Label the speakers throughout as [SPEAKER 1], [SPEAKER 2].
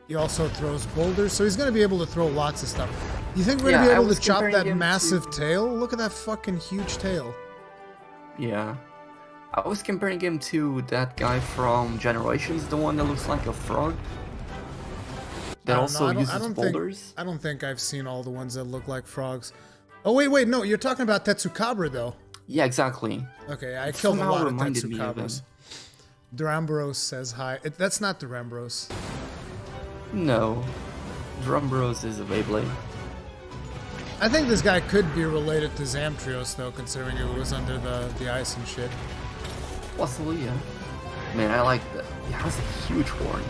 [SPEAKER 1] He also throws boulders, so he's going to be able to throw lots of stuff. You think we're going to be able to chop that massive tail? Look at that fucking huge tail.
[SPEAKER 2] Yeah. I was comparing him to that guy from Generations, the one that looks like a frog. That also uses boulders.
[SPEAKER 1] I don't think I've seen all the ones that look like frogs. Oh, wait, no, you're talking about Tetsukabra, though.
[SPEAKER 2] Yeah, exactly.
[SPEAKER 1] Okay, I killed a lot of Tetsukabras. Durambros says hi. That's not Durambros.
[SPEAKER 2] No. Durambros is a Beyblade.
[SPEAKER 1] I think this guy could be related to Zamtrios, though, considering it was under the ice and shit.
[SPEAKER 2] Possibly, yeah. Man, I like that. It has a huge horn.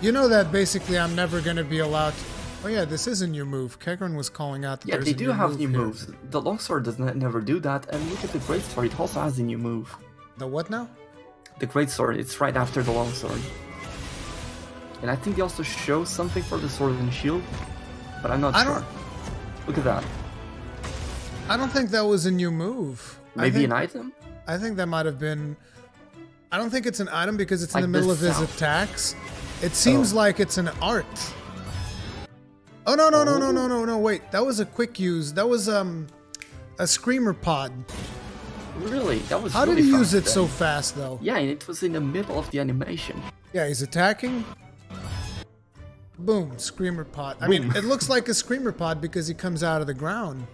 [SPEAKER 1] You know that basically I'm never going to be allowed to... Oh yeah, this is a new move. Kegron was calling out that
[SPEAKER 2] yeah, they do have new moves. The longsword does never do that, and look at the greatsword, it also has a new move.
[SPEAKER 1] The what now?
[SPEAKER 2] The greatsword, it's right after the longsword. And I think they also show something for the sword and shield, but I'm not sure. Look at that.
[SPEAKER 1] I don't think that was a new move.
[SPEAKER 2] Maybe an item?
[SPEAKER 1] I think that might have been... I don't think it's an item because it's in the middle of his attacks. It seems like it's an art. Oh, no, wait. That was a quick use. That was a screamer pod.
[SPEAKER 2] Really? That was
[SPEAKER 1] How did he use it so fast, though?
[SPEAKER 2] Yeah, and it was in the middle of the animation.
[SPEAKER 1] Yeah, he's attacking. Boom, screamer pod. I mean, it looks like a screamer pod because he comes out of the ground.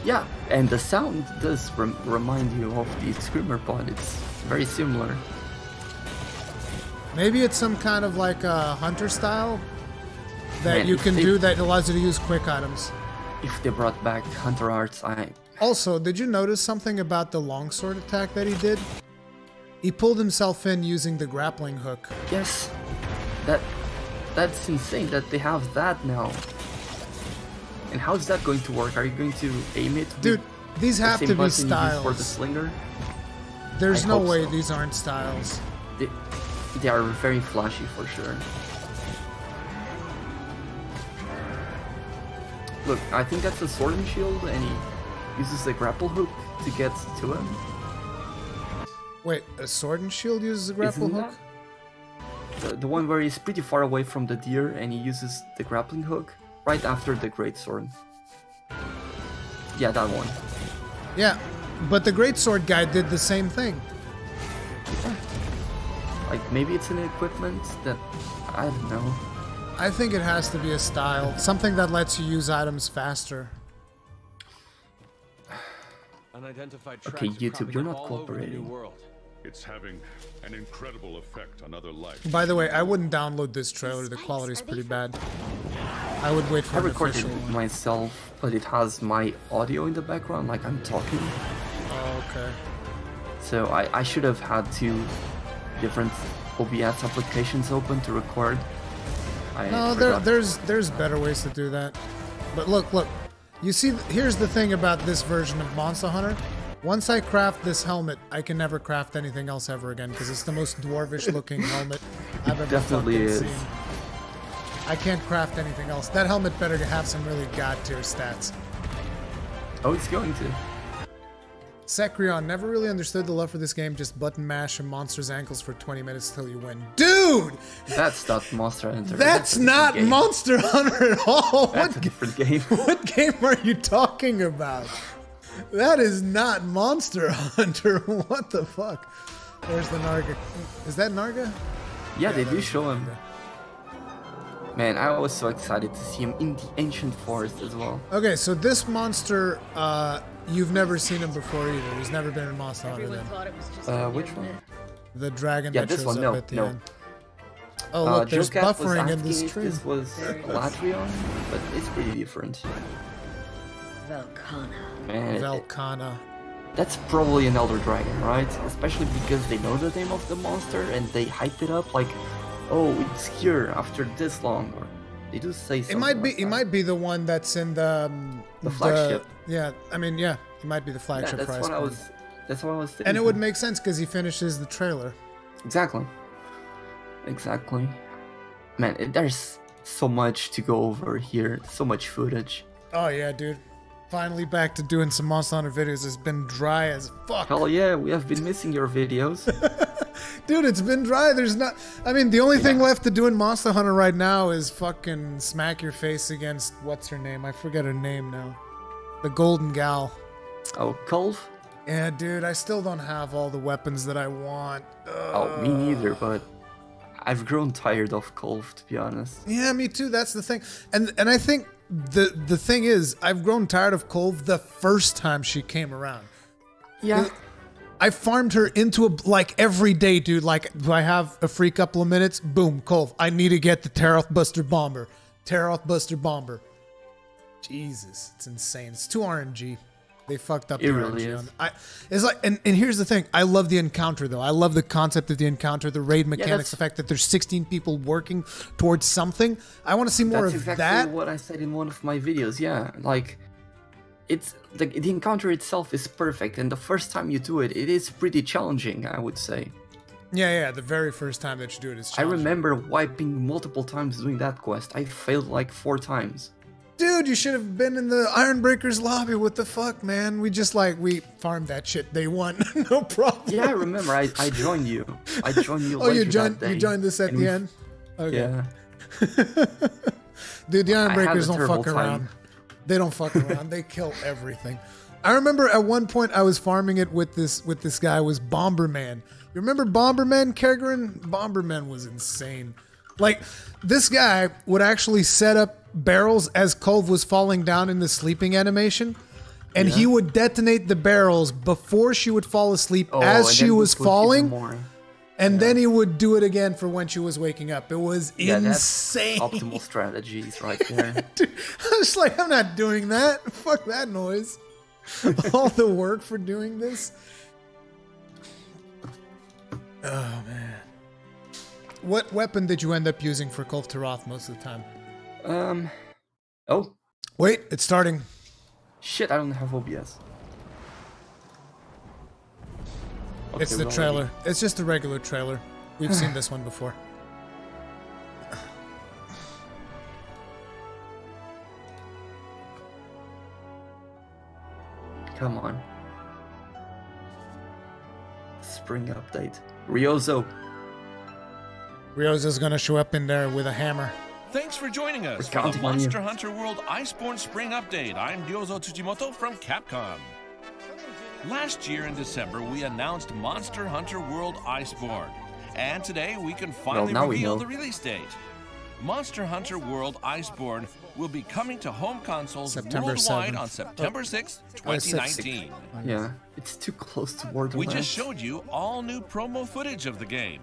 [SPEAKER 2] Yeah, and the sound does remind you of the screamer pod. It's very similar.
[SPEAKER 1] Maybe it's some kind of like a hunter style that you can do that allows you to use quick items.
[SPEAKER 2] If they brought back hunter arts,
[SPEAKER 1] Also, did you notice something about the longsword attack that he did? He pulled himself in using the grappling hook.
[SPEAKER 2] Yes, that's insane that they have that now. And how's that going to work? Are you going to aim it?
[SPEAKER 1] Dude, these have to be styles.
[SPEAKER 2] For the slinger?
[SPEAKER 1] There's no way these aren't styles.
[SPEAKER 2] They are very flashy for sure. Look, I think that's a sword and shield, and he uses the grapple hook to get to him.
[SPEAKER 1] Wait, a sword and shield uses a grapple hook?
[SPEAKER 2] The one where he's pretty far away from the deer, and he uses the grappling hook right after the greatsword. Yeah, that one.
[SPEAKER 1] Yeah, but the greatsword guy did the same thing.
[SPEAKER 2] Yeah. Like, maybe it's an equipment that... I don't know.
[SPEAKER 1] I think it has to be a style. Something that lets you use items faster.
[SPEAKER 2] Okay, YouTube, you're not cooperating.
[SPEAKER 3] It's having an incredible effect on other life.
[SPEAKER 1] By the way, I wouldn't download this trailer. The quality is pretty bad. I would wait for
[SPEAKER 2] I recorded it myself, but it has my audio in the background, like I'm talking.
[SPEAKER 1] Oh, okay.
[SPEAKER 2] So I should have had two different OBS applications open to record.
[SPEAKER 1] No, there's better ways to do that. But look. You see, here's the thing about this version of Monster Hunter. Once I craft this helmet, I can never craft anything else ever again because it's the most dwarvish looking helmet I've ever fucking seen. I can't craft anything else. That helmet better have some really god tier stats.
[SPEAKER 2] Oh, it's going to.
[SPEAKER 1] Sekrion, never really understood the love for this game, just button mash a monster's ankles for 20 minutes till you win. Dude!
[SPEAKER 2] That's not Monster Hunter.
[SPEAKER 1] That's not Monster Hunter at all!
[SPEAKER 2] That's a different game.
[SPEAKER 1] What game are you talking about? That is not Monster Hunter. What the fuck? Where's the Narga? Is that Narga?
[SPEAKER 2] Yeah, they do show him. Man, I was so excited to see him in the ancient forest as well.
[SPEAKER 1] Okay, so this monster, you've never seen him before either. He's never been in Monster Hunter then.
[SPEAKER 2] Which one?
[SPEAKER 1] The dragon that shows up at the end. Oh, look, there's
[SPEAKER 2] Jokat
[SPEAKER 1] buffering in this tree.
[SPEAKER 2] This was Latvian, but it's pretty different.
[SPEAKER 4] Velkhana.
[SPEAKER 2] Man,
[SPEAKER 1] Velkhana.
[SPEAKER 2] That's probably an elder dragon, right? Especially because they know the name of the monster and they hype it up like, oh, it's here after this long. Or they do say something.
[SPEAKER 1] It might be the one that's in the
[SPEAKER 2] flagship.
[SPEAKER 1] Yeah, I mean, yeah, it might be the flagship.
[SPEAKER 2] Yeah, that's what I was thinking.
[SPEAKER 1] And it would make sense because he finishes the trailer.
[SPEAKER 2] Exactly. Man, there's so much to go over here. So much footage.
[SPEAKER 1] Oh yeah, dude. Finally back to doing some Monster Hunter videos. It's been dry as fuck.
[SPEAKER 2] Hell yeah, we have been missing your videos.
[SPEAKER 1] Dude, Dude, it's been dry. There's not... I mean, the only thing left to do in Monster Hunter right now is fucking smack your face against... What's her name? I forget her name now. The golden gal.
[SPEAKER 2] Oh, Kolv?
[SPEAKER 1] Yeah, dude, I still don't have all the weapons that I want.
[SPEAKER 2] Oh, me neither, but... I've grown tired of Kolv, to be honest.
[SPEAKER 1] Yeah, me too. That's the thing. And I think the thing is, I've grown tired of Kolv the first time she came around.
[SPEAKER 2] Yeah.
[SPEAKER 1] I farmed her into like every day, dude. Like, do I have a free couple of minutes? Boom, Kolv. I need to get the Teroth Buster Bomber. Teroth Buster Bomber. Jesus, it's insane. It's too RNG. They fucked up the
[SPEAKER 2] really
[SPEAKER 1] RNG.
[SPEAKER 2] is.
[SPEAKER 1] It's like, and here's the thing. I love the encounter, though. I love the concept of the encounter, the raid mechanics, the fact that there's 16 people working towards something. I want to see more of
[SPEAKER 2] exactly
[SPEAKER 1] that.
[SPEAKER 2] That's exactly what I said in one of my videos, yeah. Like, it's like the encounter itself is perfect, and the first time you do it, it is pretty challenging, I would say.
[SPEAKER 1] Yeah, the very first time that you do it is challenging.
[SPEAKER 2] I remember wiping multiple times doing that quest. I failed like 4 times.
[SPEAKER 1] Dude, you should have been in the Ironbreakers lobby. What the fuck, man? We farmed that shit day one. No problem.
[SPEAKER 2] Yeah, I remember. I joined you. I joined you.
[SPEAKER 1] Oh, you joined us at the end? Okay.
[SPEAKER 2] Yeah.
[SPEAKER 1] Dude, the Ironbreakers don't fuck around. They don't fuck around. They kill everything. I remember at one point I was farming it with this guy was Bomberman. You remember Bomberman, Kergren? Bomberman was insane. Like, this guy would actually set up barrels as Kolv was falling down in the sleeping animation, and he would detonate the barrels before she would fall asleep as she was falling, and then he would do it again for when she was waking up. It was insane.
[SPEAKER 2] That's optimal strategies right there.
[SPEAKER 1] Dude, I was like, I'm not doing that. Fuck that noise. All the work for doing this. Oh, man. What weapon did you end up using for Kolv Teroth most of the time?
[SPEAKER 2] Oh.
[SPEAKER 1] Wait, it's starting.
[SPEAKER 2] Shit, I don't have OBS. Okay,
[SPEAKER 1] It's the trailer. It's just a regular trailer. We've seen this one before.
[SPEAKER 2] Come on. Spring update. Ryozo.
[SPEAKER 1] Ryozo's gonna show up in there with a hammer.
[SPEAKER 4] Thanks for joining us for the Monster Hunter World Iceborne Spring Update. I'm Ryozo Tsujimoto from Capcom. Last year in December, we announced Monster Hunter World Iceborne. And today we can finally reveal the release date. Monster Hunter World Iceborne will be coming to home consoles worldwide on September 6th, 2019.
[SPEAKER 2] Yeah, it's too close to Borderlands.
[SPEAKER 4] We just showed you all new promo footage of the game.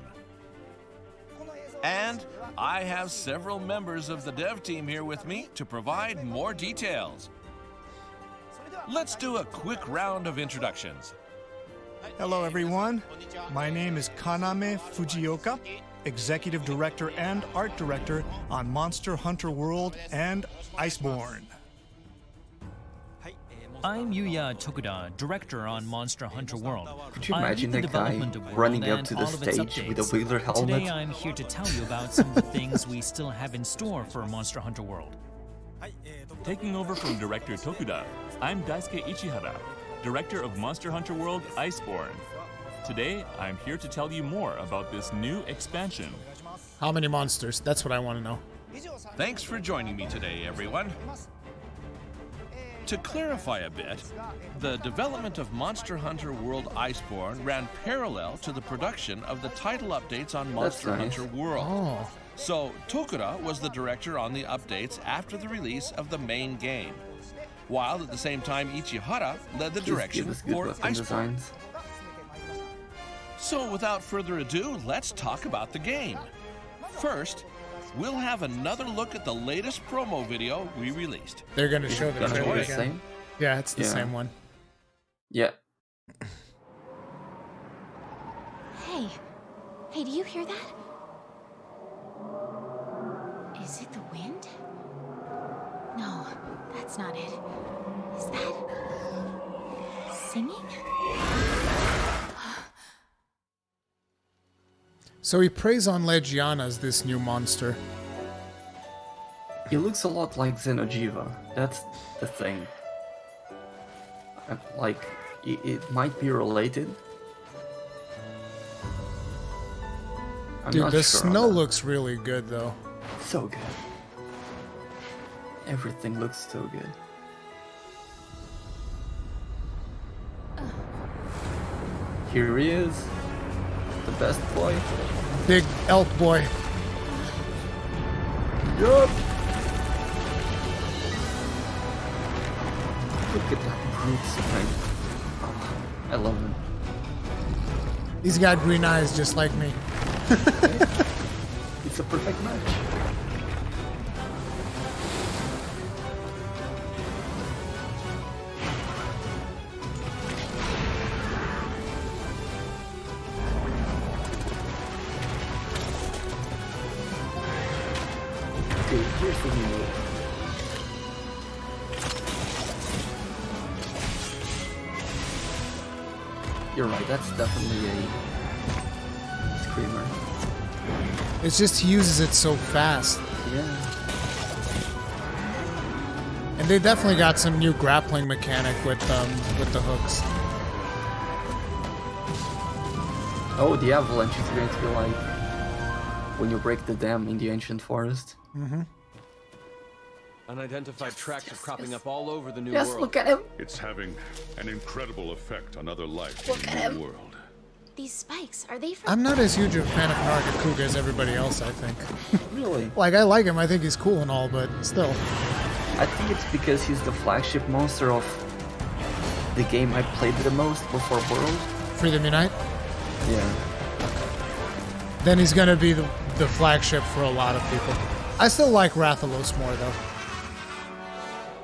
[SPEAKER 4] And I have several members of the dev team here with me to provide more details. Let's do a quick round of introductions.
[SPEAKER 5] Hello everyone, my name is Kaname Fujioka, Executive Director and Art Director on Monster Hunter World and Iceborne.
[SPEAKER 6] I'm Yuya Tokuda, Director on Monster Hunter World.
[SPEAKER 2] Could you imagine that guy running up to the stage with a wheeler helmet?
[SPEAKER 6] Today I'm here to tell you about some of the things we still have in store for Monster Hunter World.
[SPEAKER 7] Taking over from Director Tokuda, I'm Daisuke Ichihara, Director of Monster Hunter World Iceborne. Today, I'm here to tell you more about this new expansion.
[SPEAKER 1] How many monsters? That's what I want to know.
[SPEAKER 4] Thanks for joining me today, everyone. To clarify a bit, the development of Monster Hunter World Iceborne ran parallel to the production of the title updates on Monster Hunter World.
[SPEAKER 1] Oh.
[SPEAKER 4] So Tokuda was the director on the updates after the release of the main game, while at the same time Ichihara led the direction for Iceborne. So without further ado, let's talk about the game. First, we'll have another look at the latest promo video we released.
[SPEAKER 1] They're going to show the trailer again.
[SPEAKER 2] Same?
[SPEAKER 1] Yeah, it's the same one.
[SPEAKER 2] Yeah.
[SPEAKER 8] Hey, do you hear that? Is it the wind? No, that's not it. Is that singing?
[SPEAKER 1] So he preys on Legiana as this new monster.
[SPEAKER 2] He looks a lot like Xenojiva. That's the thing. Like, it might be related.
[SPEAKER 1] Dude, the snow looks really good, though.
[SPEAKER 2] So good. Everything looks so good. Here he is. The best boy.
[SPEAKER 1] Big elk boy.
[SPEAKER 2] Yup. Look at that brute strength. Oh, I love him.
[SPEAKER 1] He's got green eyes just like me.
[SPEAKER 2] It's a perfect match. Okay, here's the new move. You're right, that's definitely a screamer.
[SPEAKER 1] It's just he uses it so fast.
[SPEAKER 2] Yeah.
[SPEAKER 1] And they definitely got some new grappling mechanic with the hooks.
[SPEAKER 2] Oh, the avalanche is going to be like when you break the dam in the ancient forest.
[SPEAKER 1] Mm-hmm.
[SPEAKER 9] Unidentified tracks are cropping up all over the new
[SPEAKER 2] Yes,
[SPEAKER 9] world.
[SPEAKER 2] look at him.
[SPEAKER 3] It's having an incredible effect on other life
[SPEAKER 2] Look
[SPEAKER 3] in
[SPEAKER 2] at
[SPEAKER 3] the
[SPEAKER 2] him.
[SPEAKER 3] new world.
[SPEAKER 8] These spikes, are they from...
[SPEAKER 1] I'm not as huge a fan of Nargacuga as everybody else, I think.
[SPEAKER 2] Really?
[SPEAKER 1] Like, I like him, I think he's cool and all, but still.
[SPEAKER 2] I think it's because he's the flagship monster of the game I played the most before World.
[SPEAKER 1] Freedom Unite?
[SPEAKER 2] Yeah.
[SPEAKER 1] Then he's gonna be the flagship for a lot of people. I still like Rathalos more, though.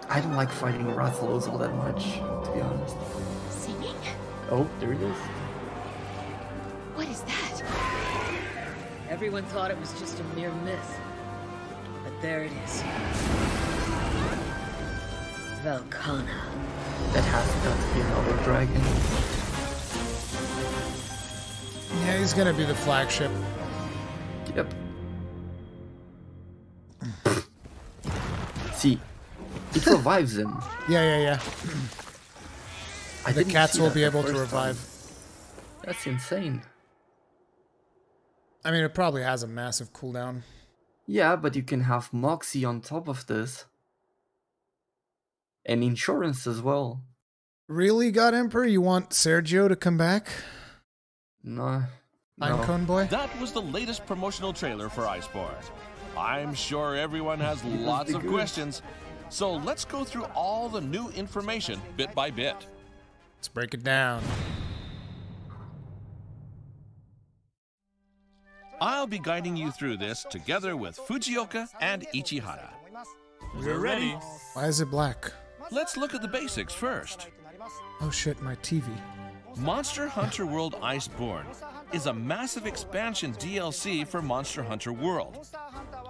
[SPEAKER 2] I don't like fighting Rathalos all that much, to be honest.
[SPEAKER 8] Singing?
[SPEAKER 2] Oh, there it is.
[SPEAKER 8] What is that?
[SPEAKER 10] Everyone thought it was just a mere myth. But there it is. Velkhana.
[SPEAKER 2] That has got to be another dragon.
[SPEAKER 1] Yeah, he's gonna be the flagship.
[SPEAKER 2] Yep. See, it revives him.
[SPEAKER 1] Yeah. The cats will be able to
[SPEAKER 2] first
[SPEAKER 1] revive.
[SPEAKER 2] time. That's insane.
[SPEAKER 1] I mean, it probably has a massive cooldown.
[SPEAKER 2] Yeah, but you can have Moxie on top of this. And insurance as well.
[SPEAKER 1] Really, God Emperor? You want Sergio to come back?
[SPEAKER 2] No.
[SPEAKER 1] Pinecone boy?
[SPEAKER 4] That was the latest promotional trailer for Iceborne. I'm sure everyone has lots of questions, so let's go through all the new information bit by bit.
[SPEAKER 1] Let's break it down.
[SPEAKER 4] I'll be guiding you through this together with Fujioka and Ichihara.
[SPEAKER 7] We're ready.
[SPEAKER 1] Why is it black?
[SPEAKER 4] Let's look at the basics first.
[SPEAKER 1] Oh shit, my TV.
[SPEAKER 4] Monster Hunter World Iceborne is a massive expansion DLC for Monster Hunter World.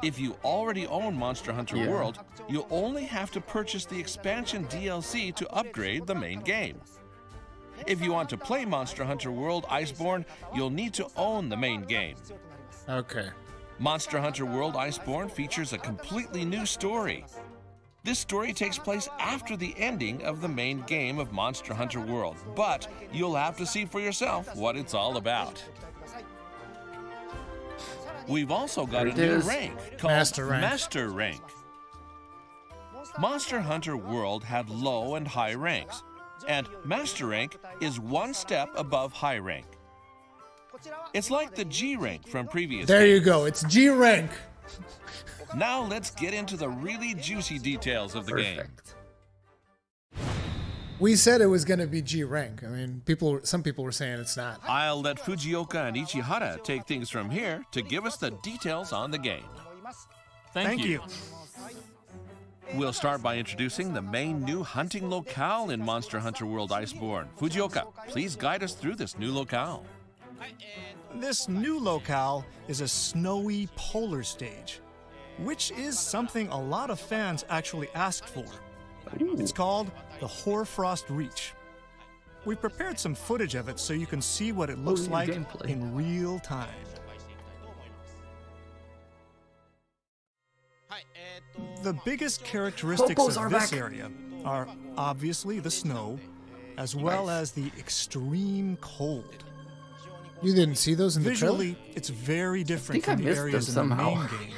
[SPEAKER 4] If you already own Monster Hunter World, you'll only have to purchase the expansion DLC to upgrade the main game. If you want to play Monster Hunter World Iceborne, you'll need to own the main game.
[SPEAKER 1] Okay.
[SPEAKER 4] Monster Hunter World Iceborne features a completely new story. This story takes place after the ending of the main game of Monster Hunter World, but you'll have to see for yourself what it's all about. We've also got a new rank called Master Rank. Monster Hunter World had low and high ranks, and Master Rank is one step above high rank. It's like the G rank from previous
[SPEAKER 1] There
[SPEAKER 4] games.
[SPEAKER 1] you go, it's G rank.
[SPEAKER 4] Now let's get into the really juicy details of the game.
[SPEAKER 1] We said it was gonna be G rank. I mean, some people were saying it's not.
[SPEAKER 4] I'll let Fujioka and Ichihara take things from here to give us the details on the game.
[SPEAKER 7] Thank you.
[SPEAKER 4] We'll start by introducing the main new hunting locale in Monster Hunter World Iceborne. Fujioka, please guide us through this new locale.
[SPEAKER 5] This new locale is a snowy polar stage, which is something a lot of fans actually asked for. It's called the Hoarfrost Reach. We prepared some footage of it so you can see what it looks like in real time. The biggest characteristics of this area are obviously the snow, as well as the extreme cold.
[SPEAKER 1] You didn't see those in the trailer?
[SPEAKER 5] Visually, it's very different
[SPEAKER 2] I
[SPEAKER 5] from the
[SPEAKER 2] missed
[SPEAKER 5] areas
[SPEAKER 2] them
[SPEAKER 5] in the main
[SPEAKER 2] somehow.
[SPEAKER 5] game.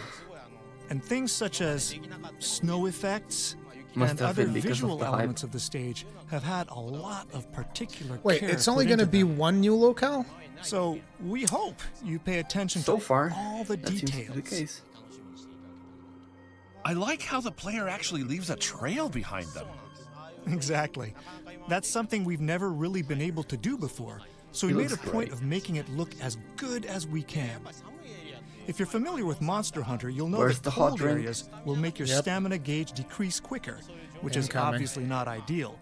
[SPEAKER 5] And things such as snow effects
[SPEAKER 2] Must
[SPEAKER 5] and
[SPEAKER 2] have
[SPEAKER 5] other
[SPEAKER 2] been because of
[SPEAKER 5] visual
[SPEAKER 2] the hype.
[SPEAKER 5] elements of the stage have had a lot of particular
[SPEAKER 1] Wait,
[SPEAKER 5] care
[SPEAKER 1] it's only
[SPEAKER 5] put
[SPEAKER 1] going to
[SPEAKER 5] into
[SPEAKER 1] be
[SPEAKER 5] them.
[SPEAKER 1] one new locale?
[SPEAKER 5] So we hope you pay attention
[SPEAKER 2] So
[SPEAKER 5] to
[SPEAKER 2] far,
[SPEAKER 5] all the
[SPEAKER 2] that seems to be
[SPEAKER 5] details.
[SPEAKER 2] the case.
[SPEAKER 4] I like how the player actually leaves a trail behind them.
[SPEAKER 5] Exactly. That's something we've never really been able to do before, so we
[SPEAKER 2] It
[SPEAKER 5] made a
[SPEAKER 2] looks
[SPEAKER 5] point
[SPEAKER 2] great.
[SPEAKER 5] of making it look as good as we can. If you're familiar with Monster Hunter, you'll know
[SPEAKER 2] Where's
[SPEAKER 5] that
[SPEAKER 2] the hot
[SPEAKER 5] cold
[SPEAKER 2] drink?
[SPEAKER 5] areas will make your
[SPEAKER 1] Yep.
[SPEAKER 5] stamina gauge decrease quicker, which is
[SPEAKER 1] Incoming.
[SPEAKER 5] obviously not ideal.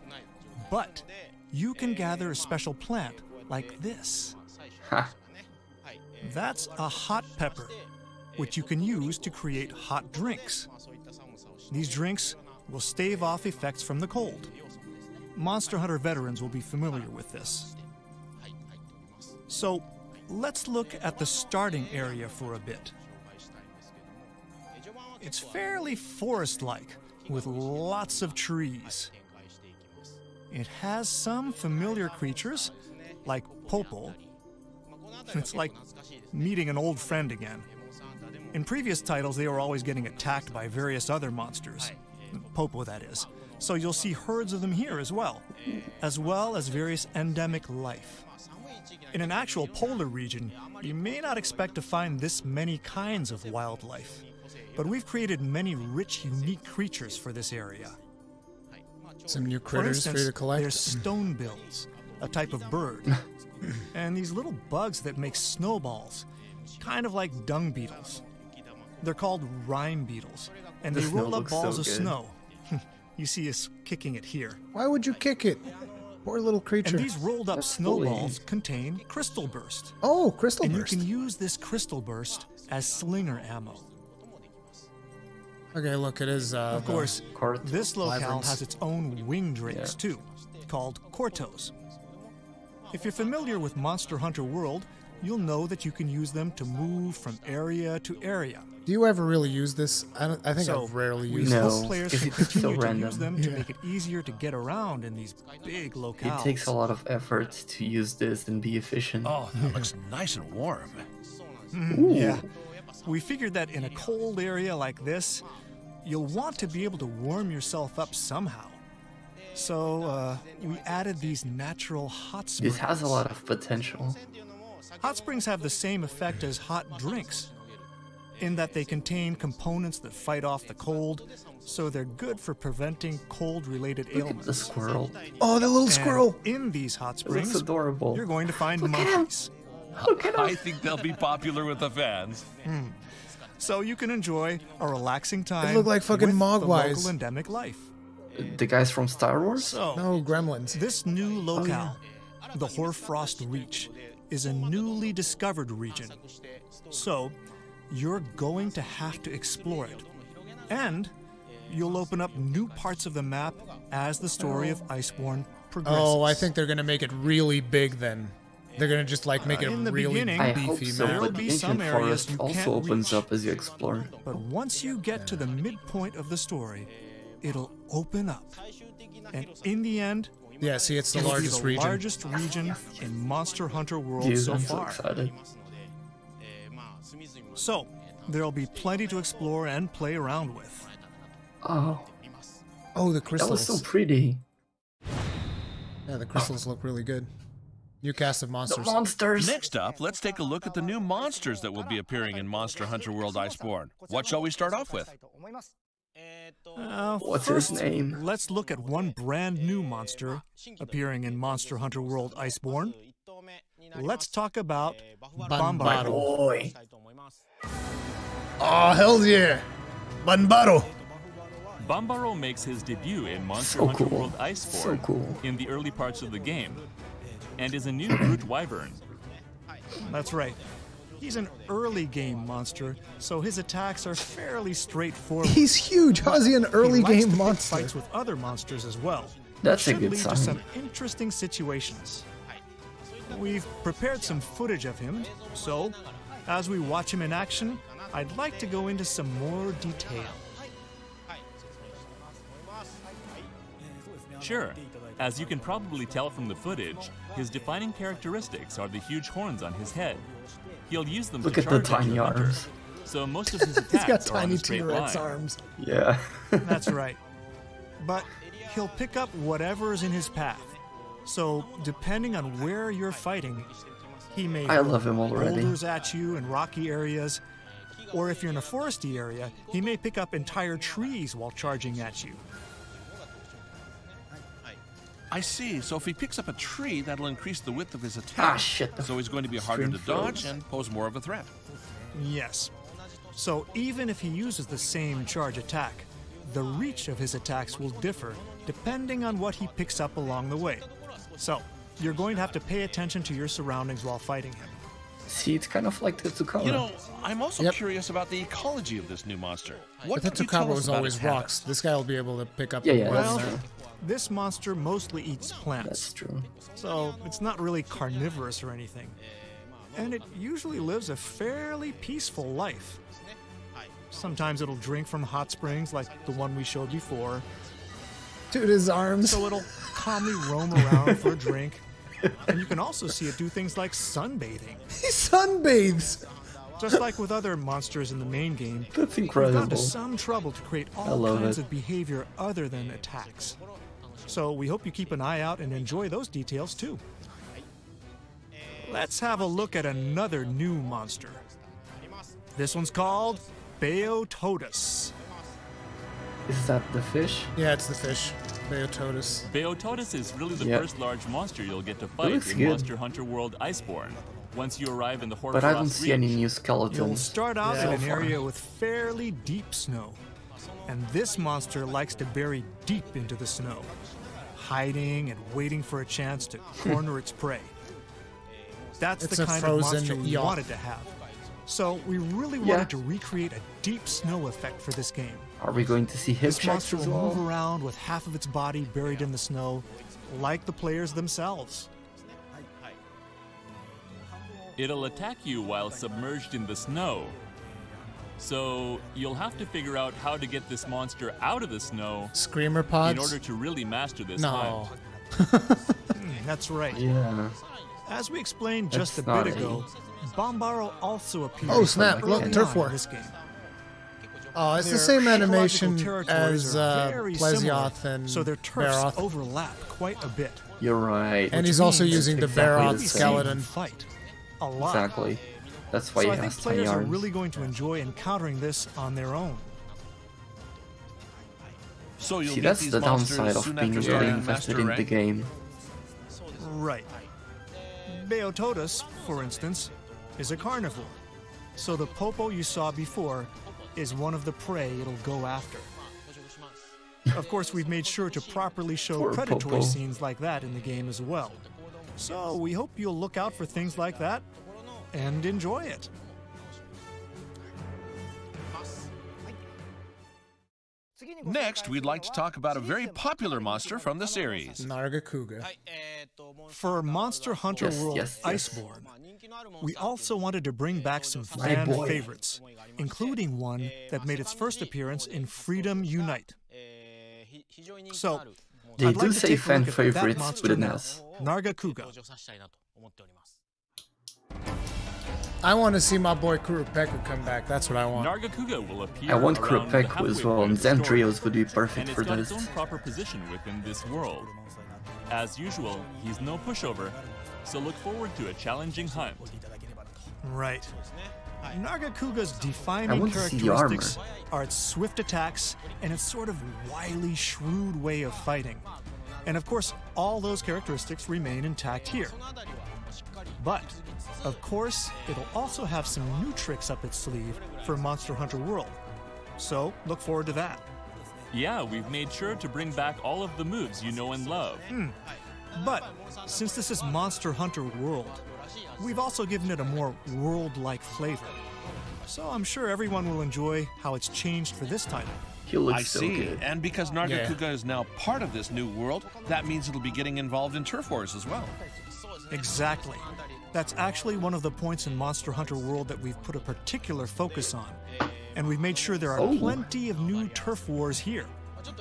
[SPEAKER 5] But you can gather a special plant like this.
[SPEAKER 2] Ha.
[SPEAKER 5] That's a hot pepper, which you can use to create hot drinks. These drinks will stave off effects from the cold. Monster Hunter veterans will be familiar with this. So, let's look at the starting area for a bit. It's fairly forest-like, with lots of trees. It has some familiar creatures, like Popo. It's like meeting an old friend again. In previous titles, they were always getting attacked by various other monsters. Popo, that is. So you'll see herds of them here as well as various endemic life. In an actual polar region, you may not expect to find this many kinds of wildlife, but we've created many rich, unique creatures for this area.
[SPEAKER 1] Some new
[SPEAKER 5] For
[SPEAKER 1] critters for,
[SPEAKER 5] instance,
[SPEAKER 1] you to collect?
[SPEAKER 5] there's stonebills, a type of bird, and these little bugs that make snowballs, kind of like dung beetles. They're called rime beetles, and
[SPEAKER 2] The
[SPEAKER 5] they
[SPEAKER 2] snow
[SPEAKER 5] roll up
[SPEAKER 2] looks
[SPEAKER 5] balls
[SPEAKER 2] so
[SPEAKER 5] of
[SPEAKER 2] good.
[SPEAKER 5] snow. You see us kicking it here.
[SPEAKER 1] Why would you kick it? Poor little creature.
[SPEAKER 5] And these rolled up
[SPEAKER 2] That's
[SPEAKER 5] snowballs contain crystal burst.
[SPEAKER 1] Oh, crystal
[SPEAKER 5] And
[SPEAKER 1] burst.
[SPEAKER 5] you can use this crystal burst as slinger ammo.
[SPEAKER 1] Okay, look, it is.
[SPEAKER 5] Of course,
[SPEAKER 2] Cart.
[SPEAKER 5] this locale
[SPEAKER 1] Wyverns.
[SPEAKER 5] has its own wing drakes too, called Cortos. If you're familiar with Monster Hunter World, you'll know that you can use them to move from area to area.
[SPEAKER 1] Do you ever really use this? I think
[SPEAKER 5] So,
[SPEAKER 1] I've rarely
[SPEAKER 5] we
[SPEAKER 1] used
[SPEAKER 2] No.
[SPEAKER 1] this.
[SPEAKER 5] hope players
[SPEAKER 2] because
[SPEAKER 5] can
[SPEAKER 2] it's so
[SPEAKER 5] continue to
[SPEAKER 2] random.
[SPEAKER 5] use them to make it easier to get around in these big locales.
[SPEAKER 2] It takes a lot of effort to use this and be efficient.
[SPEAKER 4] Oh, that looks nice and warm.
[SPEAKER 5] Yeah. We figured that in a cold area like this, you'll want to be able to warm yourself up somehow. So, we added these natural hot springs.
[SPEAKER 2] This has a lot of potential.
[SPEAKER 5] Hot springs have the same effect as hot drinks, in that they contain components that fight off the cold, so they're good for preventing cold-related
[SPEAKER 2] Look at
[SPEAKER 5] ailments.
[SPEAKER 2] the squirrel.
[SPEAKER 1] Oh, the little
[SPEAKER 5] And
[SPEAKER 1] squirrel.
[SPEAKER 5] in these hot
[SPEAKER 2] It
[SPEAKER 5] springs,
[SPEAKER 2] looks adorable.
[SPEAKER 5] you're going to find
[SPEAKER 2] Look at him.
[SPEAKER 5] monkeys.
[SPEAKER 2] Look at
[SPEAKER 4] I
[SPEAKER 2] him.
[SPEAKER 4] think they'll be popular with the fans.
[SPEAKER 5] So you can enjoy a relaxing time
[SPEAKER 1] look like fucking
[SPEAKER 5] with the
[SPEAKER 1] Mogwais.
[SPEAKER 5] local endemic life.
[SPEAKER 2] The guys from Star Wars?
[SPEAKER 5] So,
[SPEAKER 1] No, gremlins.
[SPEAKER 5] this new locale, the Hoarfrost Reach, is a newly discovered region. So, you're going to have to explore it. And you'll open up new parts of the map as the story of Iceborne progresses.
[SPEAKER 1] Oh, I think they're gonna make it really big then. They're gonna just like make it
[SPEAKER 5] in the
[SPEAKER 1] really
[SPEAKER 5] beginning,
[SPEAKER 2] I hope
[SPEAKER 1] beefy
[SPEAKER 2] so,
[SPEAKER 1] map.
[SPEAKER 5] There'll
[SPEAKER 2] but
[SPEAKER 5] be
[SPEAKER 2] the
[SPEAKER 5] some
[SPEAKER 2] ancient
[SPEAKER 5] areas
[SPEAKER 2] forest
[SPEAKER 5] you
[SPEAKER 2] also
[SPEAKER 5] can't
[SPEAKER 2] opens
[SPEAKER 5] reach.
[SPEAKER 2] up as you explore.
[SPEAKER 5] But once you get to the midpoint of the story, it'll open up. And in the end,
[SPEAKER 1] Yeah, see, it's the
[SPEAKER 5] it'll
[SPEAKER 1] largest
[SPEAKER 5] be the
[SPEAKER 1] region.
[SPEAKER 5] largest region in Monster Hunter World
[SPEAKER 2] Dude,
[SPEAKER 5] so
[SPEAKER 2] I'm so
[SPEAKER 5] far.
[SPEAKER 2] excited.
[SPEAKER 5] So, there'll be plenty to explore and play around with.
[SPEAKER 2] Oh,
[SPEAKER 1] Oh, the
[SPEAKER 2] that
[SPEAKER 1] crystals.
[SPEAKER 2] was so pretty.
[SPEAKER 1] Yeah, the crystals look really good. New cast of
[SPEAKER 2] The
[SPEAKER 1] monsters.
[SPEAKER 2] monsters.
[SPEAKER 4] Next up, let's take a look at the new monsters that will be appearing in Monster Hunter World Iceborne. What shall we start off with?
[SPEAKER 2] What's his
[SPEAKER 5] First,
[SPEAKER 2] name?
[SPEAKER 5] let's look at one brand new monster appearing in Monster Hunter World Iceborne. Let's talk about
[SPEAKER 1] Banbaro.
[SPEAKER 2] Boy.
[SPEAKER 1] Oh, hell yeah! Banbaro!
[SPEAKER 7] Banbaro makes his debut in Monster
[SPEAKER 2] So
[SPEAKER 7] Hunter
[SPEAKER 2] cool.
[SPEAKER 7] World Iceborne
[SPEAKER 2] So cool.
[SPEAKER 7] in the early parts of the game, and is a new brute wyvern.
[SPEAKER 5] That's right. He's an early game monster, so his attacks are fairly straightforward.
[SPEAKER 1] He's huge. How's he an early
[SPEAKER 5] He likes to
[SPEAKER 1] game
[SPEAKER 5] pick
[SPEAKER 1] monster?
[SPEAKER 5] fights with other monsters as well.
[SPEAKER 2] That's a
[SPEAKER 5] Should
[SPEAKER 2] good
[SPEAKER 5] lead to
[SPEAKER 2] sign.
[SPEAKER 5] some interesting situations. We've prepared some footage of him, so as we watch him in action, I'd like to go into some more detail.
[SPEAKER 7] Sure, As you can probably tell from the footage, his defining characteristics are the huge horns on his head. He'll use them to charge
[SPEAKER 2] Look at the tiny
[SPEAKER 7] your hunter,
[SPEAKER 2] arms.
[SPEAKER 7] so most of his attacks
[SPEAKER 1] He's got
[SPEAKER 7] are on
[SPEAKER 1] tiny
[SPEAKER 7] a straight
[SPEAKER 1] T-Rex
[SPEAKER 7] line.
[SPEAKER 1] arms.
[SPEAKER 2] Yeah.
[SPEAKER 5] That's right. But he'll pick up whatever is in his path. So, depending on where you're fighting, he may
[SPEAKER 2] I love him already.
[SPEAKER 5] boulders at you in rocky areas, or if you're in a foresty area, he may pick up entire trees while charging at you.
[SPEAKER 4] I see. So if he picks up a tree, that'll increase the width of his attack.
[SPEAKER 2] Ah, shit.
[SPEAKER 4] So he's going to be harder to
[SPEAKER 2] Stream
[SPEAKER 4] dodge
[SPEAKER 2] froze.
[SPEAKER 4] and pose more of a threat.
[SPEAKER 5] Yes. So even if he uses the same charge attack, the reach of his attacks will differ depending on what he picks up along the way. So, you're going to have to pay attention to your surroundings while fighting him.
[SPEAKER 2] See, it's kind of like Tetsukawa.
[SPEAKER 4] You know, I'm also curious about the ecology of this new monster. What
[SPEAKER 1] But
[SPEAKER 4] can you tell
[SPEAKER 1] Tetsukawa
[SPEAKER 4] us
[SPEAKER 1] was
[SPEAKER 4] about
[SPEAKER 1] always
[SPEAKER 4] its
[SPEAKER 1] rocks.
[SPEAKER 4] habits?
[SPEAKER 1] This guy will be able to pick up.
[SPEAKER 2] Yeah,
[SPEAKER 1] the
[SPEAKER 2] yeah,
[SPEAKER 1] worms.
[SPEAKER 2] that's true.
[SPEAKER 5] This monster mostly eats plants.
[SPEAKER 2] That's true.
[SPEAKER 5] So, it's not really carnivorous or anything. And it usually lives a fairly peaceful life. Sometimes it'll drink from hot springs like the one we showed before.
[SPEAKER 1] Dude, his arms.
[SPEAKER 5] So it'll calmly roam around for a drink. And you can also see it do things like sunbathing.
[SPEAKER 1] He sunbathes.
[SPEAKER 5] Just like with other monsters in the main game,
[SPEAKER 2] That's
[SPEAKER 5] we've gone to
[SPEAKER 2] incredible.
[SPEAKER 5] some trouble to create
[SPEAKER 2] I
[SPEAKER 5] all
[SPEAKER 2] love
[SPEAKER 5] kinds
[SPEAKER 2] it.
[SPEAKER 5] of behavior other than attacks. So we hope you keep an eye out and enjoy those details too. Let's have a look at another new monster. This one's called Beotodus.
[SPEAKER 2] Is that the fish?
[SPEAKER 1] Yeah, it's the fish. Beotodus.
[SPEAKER 7] Beotodus is really the
[SPEAKER 2] Yep.
[SPEAKER 7] first large monster you'll get to
[SPEAKER 2] looks
[SPEAKER 7] fight in
[SPEAKER 2] good.
[SPEAKER 7] Monster Hunter World Iceborne. Once you arrive in the Hoarfrost
[SPEAKER 2] But I don't see any
[SPEAKER 7] Reach.
[SPEAKER 2] new
[SPEAKER 5] You'll
[SPEAKER 2] skeletons.
[SPEAKER 5] start out
[SPEAKER 1] Yeah.
[SPEAKER 5] in an
[SPEAKER 2] So far.
[SPEAKER 5] area with fairly deep snow. And this monster likes to bury deep into the snow, hiding and waiting for a chance to corner its prey. That's
[SPEAKER 1] It's
[SPEAKER 5] the
[SPEAKER 1] a
[SPEAKER 5] kind of
[SPEAKER 1] frozen
[SPEAKER 5] monster we
[SPEAKER 1] yacht.
[SPEAKER 5] wanted to have. So we really wanted to recreate a deep snow effect for this game.
[SPEAKER 2] Are we going to see hip
[SPEAKER 5] This
[SPEAKER 2] checks
[SPEAKER 5] monster
[SPEAKER 2] as
[SPEAKER 5] will move
[SPEAKER 2] well?
[SPEAKER 5] around with half of its body buried in the snow, like the players themselves.
[SPEAKER 7] It'll attack you while submerged in the snow. So you'll have to figure out how to get this monster out of the snow
[SPEAKER 1] Screamer pods.
[SPEAKER 7] in order to really master this
[SPEAKER 1] No.
[SPEAKER 7] hunt.
[SPEAKER 5] That's right.
[SPEAKER 2] Yeah.
[SPEAKER 5] As we explained just
[SPEAKER 2] That's
[SPEAKER 5] a bit
[SPEAKER 2] not
[SPEAKER 5] ago, Bombaro also appears
[SPEAKER 1] Oh, snap.
[SPEAKER 5] early
[SPEAKER 1] Look,
[SPEAKER 5] on
[SPEAKER 1] Turf War.
[SPEAKER 5] in this game.
[SPEAKER 1] Oh, it's the
[SPEAKER 5] Their
[SPEAKER 1] same
[SPEAKER 5] ecological
[SPEAKER 1] animation
[SPEAKER 5] territories
[SPEAKER 1] as
[SPEAKER 5] are very similar,
[SPEAKER 1] Plesioth and
[SPEAKER 5] so their turfs
[SPEAKER 1] Baroth.
[SPEAKER 5] overlap quite a bit.
[SPEAKER 2] You're right.
[SPEAKER 1] And
[SPEAKER 5] which
[SPEAKER 1] he's also
[SPEAKER 5] means
[SPEAKER 1] using the
[SPEAKER 2] exactly
[SPEAKER 1] Baroth
[SPEAKER 2] the same.
[SPEAKER 1] skeleton.
[SPEAKER 5] Fight a lot.
[SPEAKER 2] Exactly. That's why
[SPEAKER 5] So
[SPEAKER 2] he
[SPEAKER 5] I think
[SPEAKER 2] has tiny
[SPEAKER 5] players are
[SPEAKER 2] arms.
[SPEAKER 5] really going to enjoy encountering this on their own.
[SPEAKER 4] So you'll
[SPEAKER 2] See,
[SPEAKER 4] get
[SPEAKER 2] that's
[SPEAKER 4] these
[SPEAKER 2] the
[SPEAKER 4] monsters
[SPEAKER 2] downside of
[SPEAKER 4] soon
[SPEAKER 2] being
[SPEAKER 4] after
[SPEAKER 2] really
[SPEAKER 4] starting
[SPEAKER 2] invested
[SPEAKER 4] Master
[SPEAKER 2] in the
[SPEAKER 4] Rank?
[SPEAKER 2] game.
[SPEAKER 5] Right. Beotodus, for instance, is a carnivore. So the popo you saw before is one of the prey it'll go after. Of course, we've made sure to properly show
[SPEAKER 2] Poor
[SPEAKER 5] predatory
[SPEAKER 2] Popo.
[SPEAKER 5] scenes like that in the game as well. So we hope you'll look out for things like that and enjoy it.
[SPEAKER 4] Next, we'd like to talk about a very popular monster from the series.
[SPEAKER 1] Nargacuga.
[SPEAKER 5] For Monster Hunter
[SPEAKER 2] Yes,
[SPEAKER 5] World
[SPEAKER 2] yes, yes.
[SPEAKER 5] Iceborne, we also wanted to bring back some
[SPEAKER 2] My
[SPEAKER 5] fan
[SPEAKER 2] boy.
[SPEAKER 5] favorites, including one that made its first appearance in Freedom Unite. So,
[SPEAKER 2] They
[SPEAKER 5] I'd
[SPEAKER 2] do
[SPEAKER 5] like to
[SPEAKER 2] say
[SPEAKER 5] take a
[SPEAKER 2] fan
[SPEAKER 5] look at that
[SPEAKER 2] favorites
[SPEAKER 5] monster
[SPEAKER 2] with an
[SPEAKER 5] now,
[SPEAKER 2] S.
[SPEAKER 5] Nargacuga.
[SPEAKER 1] I want to see my boy Kurupeku come back. That's what I want.
[SPEAKER 7] Nargacuga will appear
[SPEAKER 2] I want
[SPEAKER 7] around the
[SPEAKER 2] Kuropeku as
[SPEAKER 7] halfway
[SPEAKER 2] well,
[SPEAKER 7] point
[SPEAKER 2] and
[SPEAKER 7] of the story,
[SPEAKER 2] Xandrios would be
[SPEAKER 7] and
[SPEAKER 2] perfect
[SPEAKER 7] it's
[SPEAKER 2] for
[SPEAKER 7] got
[SPEAKER 2] this.
[SPEAKER 7] its own proper position within this world. As usual, he's no pushover, so look forward to a challenging hunt.
[SPEAKER 5] Right. Nargacuga's
[SPEAKER 2] I
[SPEAKER 5] defining
[SPEAKER 2] want to see the
[SPEAKER 5] characteristics are its swift attacks and its sort of wily, shrewd way of fighting. And of course, all those characteristics remain intact here. But, of course, it'll also have some new tricks up its sleeve for Monster Hunter World. So, look forward to that.
[SPEAKER 7] Yeah, we've made sure to bring back all of the moves you know and love.
[SPEAKER 5] But, since this is Monster Hunter World, we've also given it a more world-like flavor. So I'm sure everyone will enjoy how it's changed for this title.
[SPEAKER 2] He looks
[SPEAKER 4] I
[SPEAKER 2] so
[SPEAKER 4] see.
[SPEAKER 2] good.
[SPEAKER 4] And because Nargacuga is now part of this new world, that means it'll be getting involved in turf wars as well.
[SPEAKER 5] Exactly. That's actually one of the points in Monster Hunter World that we've put a particular focus on. And we've made sure there are
[SPEAKER 2] Oh.
[SPEAKER 5] plenty of new turf wars here.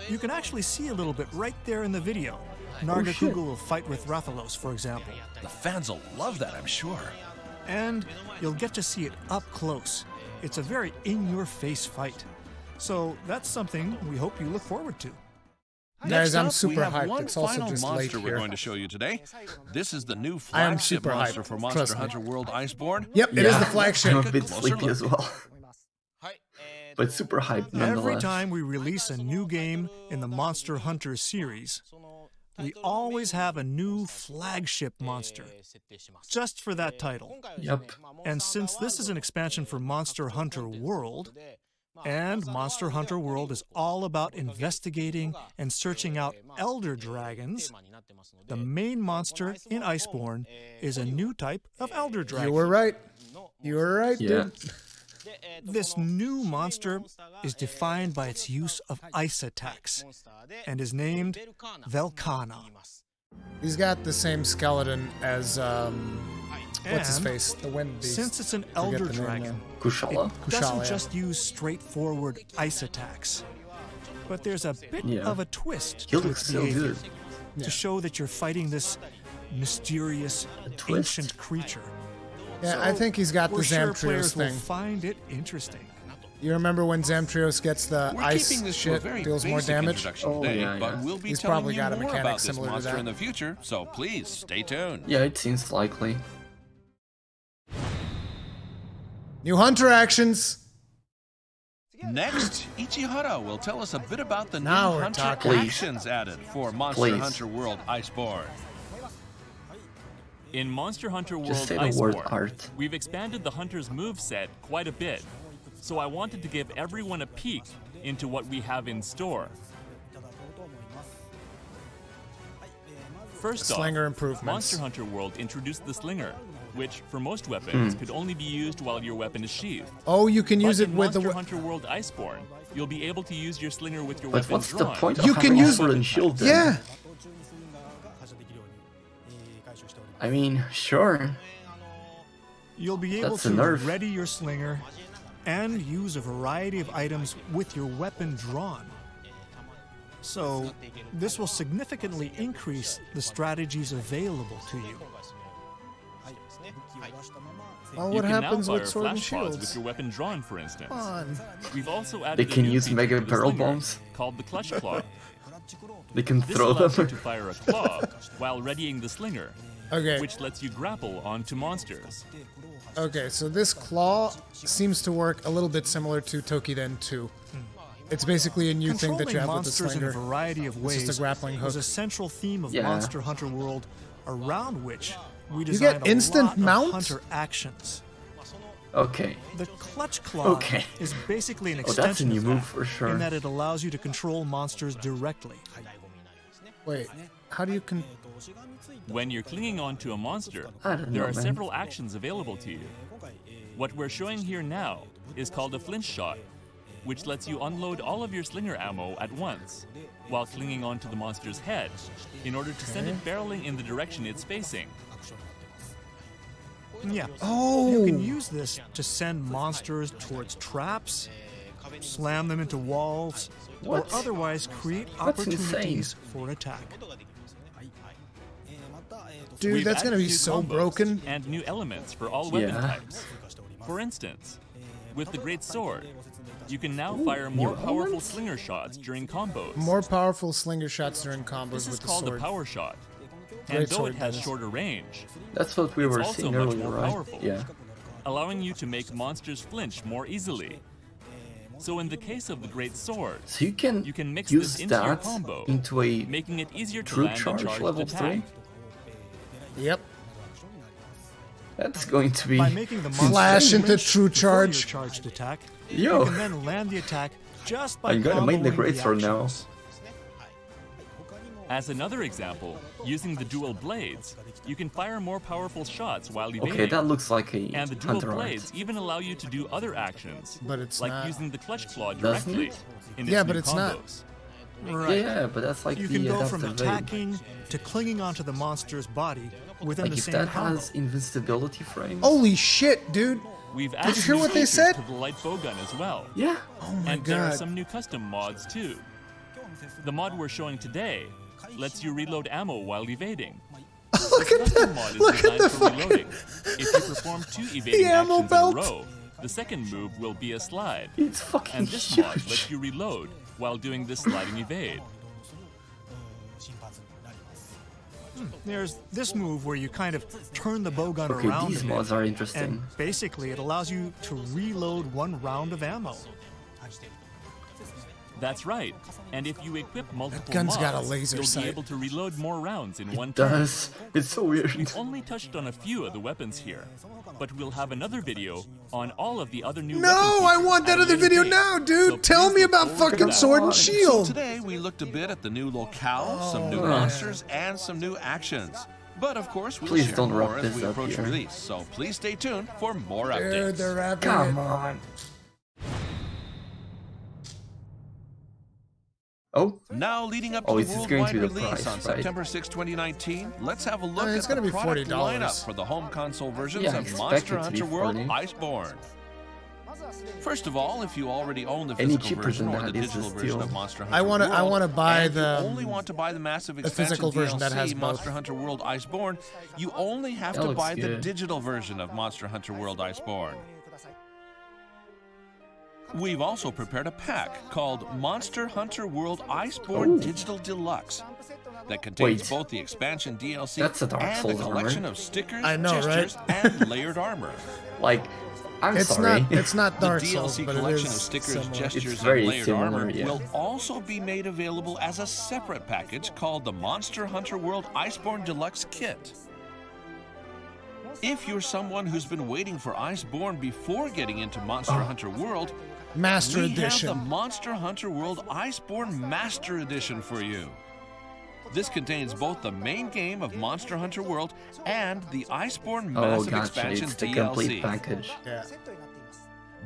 [SPEAKER 5] You can actually see a little bit right there in the video. Nargacuga will fight with Rathalos, for example.
[SPEAKER 4] The fans will love that, I'm sure.
[SPEAKER 5] And you'll get to see it up close. It's a very in-your-face fight. So that's something we hope you look forward to.
[SPEAKER 1] Guys, I'm
[SPEAKER 4] Next up, we
[SPEAKER 1] super
[SPEAKER 4] have
[SPEAKER 1] hyped.
[SPEAKER 4] one
[SPEAKER 1] It's also
[SPEAKER 4] final
[SPEAKER 1] just late
[SPEAKER 4] monster we're
[SPEAKER 1] here.
[SPEAKER 4] going to show you today. This is the new
[SPEAKER 1] I am
[SPEAKER 4] flagship
[SPEAKER 1] super
[SPEAKER 4] monster
[SPEAKER 1] hyped.
[SPEAKER 4] for
[SPEAKER 1] Trust
[SPEAKER 4] Monster
[SPEAKER 1] me.
[SPEAKER 4] Hunter World Iceborne.
[SPEAKER 1] Yep, it is the flagship.
[SPEAKER 2] I'm a bit
[SPEAKER 4] Closer
[SPEAKER 2] sleepy
[SPEAKER 4] look.
[SPEAKER 2] as well. But super hyped nonetheless.
[SPEAKER 5] Every time we release a new game in the Monster Hunter series, we always have a new flagship monster, just for that title.
[SPEAKER 2] Yep.
[SPEAKER 5] And since this is an expansion for Monster Hunter World, and Monster Hunter World is all about investigating and searching out elder dragons, the main monster in Iceborne is a new type of elder dragon.
[SPEAKER 1] You were right. You were right, dude.
[SPEAKER 5] This new monster is defined by its use of ice attacks and is named Velkhana.
[SPEAKER 1] He's got the same skeleton as what's his
[SPEAKER 5] And
[SPEAKER 1] face? The wind beast.
[SPEAKER 5] Since it's an
[SPEAKER 1] Forget
[SPEAKER 5] elder
[SPEAKER 1] the name
[SPEAKER 5] dragon,
[SPEAKER 1] now.
[SPEAKER 2] Kushala.
[SPEAKER 5] it doesn't
[SPEAKER 1] Kushala,
[SPEAKER 5] just use straightforward ice attacks, but there's a bit of a twist
[SPEAKER 2] He
[SPEAKER 5] to
[SPEAKER 2] looks
[SPEAKER 5] its
[SPEAKER 2] so
[SPEAKER 5] behavior
[SPEAKER 2] good.
[SPEAKER 5] to show that you're fighting this mysterious ancient creature.
[SPEAKER 1] Yeah, I think he's got the
[SPEAKER 5] we're sure
[SPEAKER 1] Zamtrios
[SPEAKER 5] players will
[SPEAKER 1] thing.
[SPEAKER 5] find it interesting.
[SPEAKER 1] You remember when Zamtrios gets the
[SPEAKER 4] We're
[SPEAKER 1] ice
[SPEAKER 4] keeping this to a
[SPEAKER 1] shit,
[SPEAKER 4] very
[SPEAKER 1] deals more
[SPEAKER 4] basic
[SPEAKER 1] damage?
[SPEAKER 4] introduction today, but we'll be
[SPEAKER 1] He's
[SPEAKER 4] telling
[SPEAKER 1] probably
[SPEAKER 4] you
[SPEAKER 1] got a
[SPEAKER 4] more
[SPEAKER 1] mechanic
[SPEAKER 4] about this
[SPEAKER 1] similar to
[SPEAKER 4] monster
[SPEAKER 1] that.
[SPEAKER 4] in the future, so please stay tuned.
[SPEAKER 2] Yeah, it seems likely.
[SPEAKER 1] New Hunter actions!
[SPEAKER 4] Next, Ichihara will tell us a bit about the
[SPEAKER 1] Now
[SPEAKER 4] new
[SPEAKER 1] we're
[SPEAKER 4] Hunter
[SPEAKER 1] talking.
[SPEAKER 4] actions added for Monster
[SPEAKER 2] Please.
[SPEAKER 4] Hunter World Iceborne.
[SPEAKER 7] In Monster Hunter World
[SPEAKER 2] Just say the word
[SPEAKER 7] Iceborne,
[SPEAKER 2] art.
[SPEAKER 7] we've expanded the Hunter's moveset quite a bit, so I wanted to give everyone a peek into what we have in store. First off,
[SPEAKER 1] Slinger improvements.
[SPEAKER 7] Monster Hunter World introduced the Slinger, which for most weapons could only be used while your weapon is sheathed.
[SPEAKER 1] Oh, you can use
[SPEAKER 7] But
[SPEAKER 1] it
[SPEAKER 7] in
[SPEAKER 1] with the...
[SPEAKER 7] Monster Hunter World Iceborne, you'll be able to use your Slinger with your
[SPEAKER 2] But
[SPEAKER 7] weapon
[SPEAKER 2] what's the
[SPEAKER 7] drawn.
[SPEAKER 2] point of
[SPEAKER 1] You
[SPEAKER 2] having
[SPEAKER 1] can
[SPEAKER 2] a
[SPEAKER 1] use-
[SPEAKER 2] sword and shield then?
[SPEAKER 1] Yeah!
[SPEAKER 2] I mean, sure.
[SPEAKER 5] You'll be able
[SPEAKER 2] That's a
[SPEAKER 5] to
[SPEAKER 2] nerf.
[SPEAKER 5] ready your slinger and use a variety of items with your weapon drawn. So, this will significantly increase the strategies available to you.
[SPEAKER 1] Oh,
[SPEAKER 7] You
[SPEAKER 1] what
[SPEAKER 7] can now
[SPEAKER 1] happens
[SPEAKER 7] fire
[SPEAKER 1] with sword and
[SPEAKER 7] flash pods with
[SPEAKER 1] shields?
[SPEAKER 7] your weapon drawn, for instance.
[SPEAKER 1] Come on.
[SPEAKER 7] We've also added
[SPEAKER 2] They
[SPEAKER 7] a
[SPEAKER 2] can
[SPEAKER 7] new
[SPEAKER 2] use
[SPEAKER 7] feature
[SPEAKER 2] mega
[SPEAKER 7] to the
[SPEAKER 2] barrel
[SPEAKER 7] Slinger
[SPEAKER 2] bombs.
[SPEAKER 7] called the Clutch Claw.
[SPEAKER 2] They can
[SPEAKER 7] This
[SPEAKER 2] throw
[SPEAKER 7] allows you
[SPEAKER 2] them.
[SPEAKER 7] to fire a claw while readying the Slinger,
[SPEAKER 1] Okay.
[SPEAKER 7] which lets you grapple onto monsters.
[SPEAKER 1] Okay, so this claw seems to work a little bit similar to Tokiden 2. It's basically a new thing that you have with the
[SPEAKER 5] monsters in a
[SPEAKER 1] slinger.
[SPEAKER 5] variety of
[SPEAKER 1] It's
[SPEAKER 5] ways
[SPEAKER 1] just a grappling
[SPEAKER 5] was
[SPEAKER 1] hook.
[SPEAKER 5] a central theme of
[SPEAKER 2] Yeah.
[SPEAKER 5] Monster Hunter World, around which we
[SPEAKER 1] get
[SPEAKER 5] designed a
[SPEAKER 1] instant
[SPEAKER 5] lot
[SPEAKER 1] mount?
[SPEAKER 5] of hunter actions.
[SPEAKER 2] Okay.
[SPEAKER 5] The Clutch Claw
[SPEAKER 2] Okay.
[SPEAKER 5] is basically an
[SPEAKER 2] Oh, that's a
[SPEAKER 5] extension
[SPEAKER 2] new
[SPEAKER 5] of
[SPEAKER 2] move
[SPEAKER 5] that,
[SPEAKER 2] for sure.
[SPEAKER 5] in that it allows you to control monsters directly.
[SPEAKER 1] Wait, how do you con...
[SPEAKER 7] When you're clinging onto a monster,
[SPEAKER 2] I don't
[SPEAKER 7] there
[SPEAKER 2] know,
[SPEAKER 7] are
[SPEAKER 2] man.
[SPEAKER 7] several actions available to you. What we're showing here now is called a flinch shot, which lets you unload all of your slinger ammo at once, while clinging onto the monster's head, in order to send it barreling in the direction it's facing.
[SPEAKER 5] Yeah.
[SPEAKER 1] Oh!
[SPEAKER 5] You can use this to send monsters towards traps, slam them into walls,
[SPEAKER 2] What?
[SPEAKER 5] or otherwise create
[SPEAKER 2] That's
[SPEAKER 5] opportunities for attack.
[SPEAKER 1] Dude,
[SPEAKER 7] We've
[SPEAKER 1] that's gonna
[SPEAKER 7] added
[SPEAKER 1] be
[SPEAKER 7] new
[SPEAKER 1] so
[SPEAKER 7] combos
[SPEAKER 1] broken.
[SPEAKER 7] And new elements for all weapon
[SPEAKER 2] Yeah.
[SPEAKER 7] types. For instance, with the Great Sword, you can now fire more
[SPEAKER 2] new
[SPEAKER 7] powerful
[SPEAKER 2] elements?
[SPEAKER 7] slinger shots during combos.
[SPEAKER 1] More powerful slinger shots during combos
[SPEAKER 7] This is
[SPEAKER 1] with the
[SPEAKER 7] called
[SPEAKER 1] sword.
[SPEAKER 7] a power shot.
[SPEAKER 1] Great
[SPEAKER 7] And though
[SPEAKER 1] sword,
[SPEAKER 7] it has
[SPEAKER 1] that is.
[SPEAKER 7] shorter range,
[SPEAKER 2] That's what we
[SPEAKER 7] It's
[SPEAKER 2] were
[SPEAKER 7] also
[SPEAKER 2] seeing
[SPEAKER 7] much
[SPEAKER 2] earlier,
[SPEAKER 7] more
[SPEAKER 2] right?
[SPEAKER 7] powerful.
[SPEAKER 2] Yeah.
[SPEAKER 7] allowing you to make monsters flinch more easily. So in the case of the Great Sword,
[SPEAKER 2] So you can
[SPEAKER 7] mix
[SPEAKER 2] use
[SPEAKER 7] this into your
[SPEAKER 2] that
[SPEAKER 7] combo,
[SPEAKER 2] into a
[SPEAKER 7] making it easier to
[SPEAKER 2] true
[SPEAKER 7] land a
[SPEAKER 2] charge
[SPEAKER 7] charged
[SPEAKER 2] level
[SPEAKER 7] attack.
[SPEAKER 2] 3.
[SPEAKER 1] Yep.
[SPEAKER 2] That's going to be
[SPEAKER 5] By making the monster
[SPEAKER 1] Flash into
[SPEAKER 5] flinch
[SPEAKER 1] true
[SPEAKER 5] before your
[SPEAKER 1] charge.
[SPEAKER 5] charged attack,
[SPEAKER 2] Yo.
[SPEAKER 5] you can then land the attack just by
[SPEAKER 2] I'm gonna make the
[SPEAKER 5] comboing
[SPEAKER 2] Great Sword now.
[SPEAKER 5] actions.
[SPEAKER 7] As another example, using the dual blades, you can fire more powerful shots while evading.
[SPEAKER 2] Okay, that looks like a
[SPEAKER 7] And the dual
[SPEAKER 2] hunter
[SPEAKER 7] blades
[SPEAKER 2] art.
[SPEAKER 7] even allow you to do other actions,
[SPEAKER 1] But it's
[SPEAKER 7] like
[SPEAKER 1] not.
[SPEAKER 7] using the clutch claw
[SPEAKER 2] Doesn't
[SPEAKER 7] directly.
[SPEAKER 2] it?
[SPEAKER 7] In
[SPEAKER 1] Yeah,
[SPEAKER 7] its
[SPEAKER 1] but
[SPEAKER 7] new
[SPEAKER 1] it's not.
[SPEAKER 7] combos.
[SPEAKER 5] Right.
[SPEAKER 2] Yeah, but that's like
[SPEAKER 5] You
[SPEAKER 2] the
[SPEAKER 5] can go from
[SPEAKER 2] adaptive aid.
[SPEAKER 5] attacking to clinging onto the monster's body within
[SPEAKER 2] Like
[SPEAKER 5] the
[SPEAKER 2] if
[SPEAKER 5] same
[SPEAKER 2] that
[SPEAKER 5] combo.
[SPEAKER 2] has invincibility frames.
[SPEAKER 1] Holy shit, dude!
[SPEAKER 7] We've added
[SPEAKER 1] you hear
[SPEAKER 7] new
[SPEAKER 1] what they
[SPEAKER 7] features
[SPEAKER 1] said?
[SPEAKER 7] to the light bowgun as well.
[SPEAKER 2] Yeah.
[SPEAKER 1] Oh my
[SPEAKER 7] And there are
[SPEAKER 1] god.
[SPEAKER 7] some new custom mods too. The mod we're showing today lets you reload ammo while evading.
[SPEAKER 1] Look at that!
[SPEAKER 7] Mod is
[SPEAKER 1] Look at
[SPEAKER 7] designed
[SPEAKER 1] the
[SPEAKER 7] for reloading.
[SPEAKER 1] fucking...
[SPEAKER 7] If you perform 2 evading
[SPEAKER 1] ammo
[SPEAKER 7] actions
[SPEAKER 1] belt.
[SPEAKER 7] in a row, the second move will be a slide.
[SPEAKER 2] It's fucking
[SPEAKER 7] And this
[SPEAKER 2] huge.
[SPEAKER 7] mod lets you reload while doing the sliding evade.
[SPEAKER 5] There's this move where you kind of turn the bowgun
[SPEAKER 2] Okay,
[SPEAKER 5] around
[SPEAKER 2] these
[SPEAKER 5] a bit,
[SPEAKER 2] mods are interesting.
[SPEAKER 5] and basically it allows you to reload 1 round of ammo.
[SPEAKER 7] That's right. And if you equip multiple
[SPEAKER 1] gun's
[SPEAKER 7] mods,
[SPEAKER 1] got a laser
[SPEAKER 7] you'll
[SPEAKER 1] sight.
[SPEAKER 7] be able to reload more rounds in one
[SPEAKER 2] It
[SPEAKER 7] turn.
[SPEAKER 2] does. It's so weird.
[SPEAKER 7] We've only touched on a few of the weapons here, but we'll have another video on all of the other new weapon
[SPEAKER 1] No, I
[SPEAKER 7] features
[SPEAKER 1] want that
[SPEAKER 7] at a
[SPEAKER 1] other
[SPEAKER 7] later
[SPEAKER 1] video
[SPEAKER 7] date.
[SPEAKER 1] now, dude.
[SPEAKER 7] So
[SPEAKER 1] Tell
[SPEAKER 7] please
[SPEAKER 1] me
[SPEAKER 7] look
[SPEAKER 1] about
[SPEAKER 7] forward to
[SPEAKER 1] fucking
[SPEAKER 7] that.
[SPEAKER 1] Sword and
[SPEAKER 4] So
[SPEAKER 1] Shield.
[SPEAKER 4] today we looked a bit at the new locale, some new monsters, and some new actions. But of course, we'll
[SPEAKER 2] Please
[SPEAKER 4] share
[SPEAKER 2] don't wrap
[SPEAKER 4] more as
[SPEAKER 2] this
[SPEAKER 4] we
[SPEAKER 2] up
[SPEAKER 4] approach
[SPEAKER 2] here.
[SPEAKER 4] release. So please stay tuned for more
[SPEAKER 1] Dude,
[SPEAKER 4] updates.
[SPEAKER 1] they're wrapping
[SPEAKER 2] Come
[SPEAKER 1] it.
[SPEAKER 2] on. Oh,
[SPEAKER 4] Now, leading up to
[SPEAKER 2] Oh,
[SPEAKER 4] the
[SPEAKER 2] this is going to
[SPEAKER 4] worldwide
[SPEAKER 2] be the
[SPEAKER 4] release
[SPEAKER 2] price,
[SPEAKER 4] on
[SPEAKER 2] right?
[SPEAKER 4] September 6, 2019, let's have a look
[SPEAKER 1] it's
[SPEAKER 4] at
[SPEAKER 1] gonna
[SPEAKER 4] the
[SPEAKER 1] be
[SPEAKER 4] product
[SPEAKER 1] $40.
[SPEAKER 4] lineup for the home console versions
[SPEAKER 2] Yeah, I
[SPEAKER 4] of
[SPEAKER 2] expect
[SPEAKER 4] Monster
[SPEAKER 2] it to be
[SPEAKER 4] Hunter World
[SPEAKER 2] 40.
[SPEAKER 4] Iceborne. First of all, if you already own the
[SPEAKER 2] Any
[SPEAKER 4] physical
[SPEAKER 2] cheaper
[SPEAKER 4] version
[SPEAKER 2] than
[SPEAKER 4] or the
[SPEAKER 2] that is
[SPEAKER 4] digital
[SPEAKER 2] a
[SPEAKER 4] version
[SPEAKER 2] steal.
[SPEAKER 4] of Monster Hunter
[SPEAKER 1] I wanna
[SPEAKER 4] World,
[SPEAKER 1] buy
[SPEAKER 4] and
[SPEAKER 1] the
[SPEAKER 4] you only want to buy the massive
[SPEAKER 1] the
[SPEAKER 4] expansion
[SPEAKER 1] physical version that
[SPEAKER 4] DLC,
[SPEAKER 1] has both.
[SPEAKER 4] Monster Hunter World Iceborne, you only have
[SPEAKER 2] That
[SPEAKER 4] to
[SPEAKER 2] looks
[SPEAKER 4] buy the
[SPEAKER 2] good.
[SPEAKER 4] digital version of Monster Hunter World Iceborne. We've also prepared a pack called Monster Hunter World Iceborne
[SPEAKER 2] Ooh.
[SPEAKER 4] Digital Deluxe that contains
[SPEAKER 2] Wait.
[SPEAKER 4] both the expansion DLC
[SPEAKER 2] That's a Dark
[SPEAKER 4] and a
[SPEAKER 2] Souls
[SPEAKER 4] collection
[SPEAKER 2] armor.
[SPEAKER 4] of stickers,
[SPEAKER 1] I know, right?
[SPEAKER 4] gestures, and layered armor.
[SPEAKER 2] like, I'm
[SPEAKER 1] It's
[SPEAKER 2] sorry.
[SPEAKER 1] not. It's not
[SPEAKER 4] The
[SPEAKER 1] Dark Souls,
[SPEAKER 4] DLC
[SPEAKER 1] but it
[SPEAKER 4] collection
[SPEAKER 1] is
[SPEAKER 4] of stickers,
[SPEAKER 1] similar.
[SPEAKER 4] gestures,
[SPEAKER 2] It's very
[SPEAKER 4] and layered
[SPEAKER 2] similar,
[SPEAKER 4] armor
[SPEAKER 2] yeah.
[SPEAKER 4] will also be made available as a separate package called the Monster Hunter World Iceborne Deluxe Kit. If you're someone who's been waiting for Iceborne before getting into Monster Hunter World,
[SPEAKER 1] Master
[SPEAKER 4] we
[SPEAKER 1] Edition.
[SPEAKER 4] have the Monster Hunter World Iceborne Master Edition for you. This contains both the main game of Monster Hunter World and the Iceborne
[SPEAKER 2] Oh,
[SPEAKER 4] Massive
[SPEAKER 2] gotcha.
[SPEAKER 4] Expansion
[SPEAKER 2] It's the
[SPEAKER 4] DLC.
[SPEAKER 2] complete package.
[SPEAKER 1] Yeah.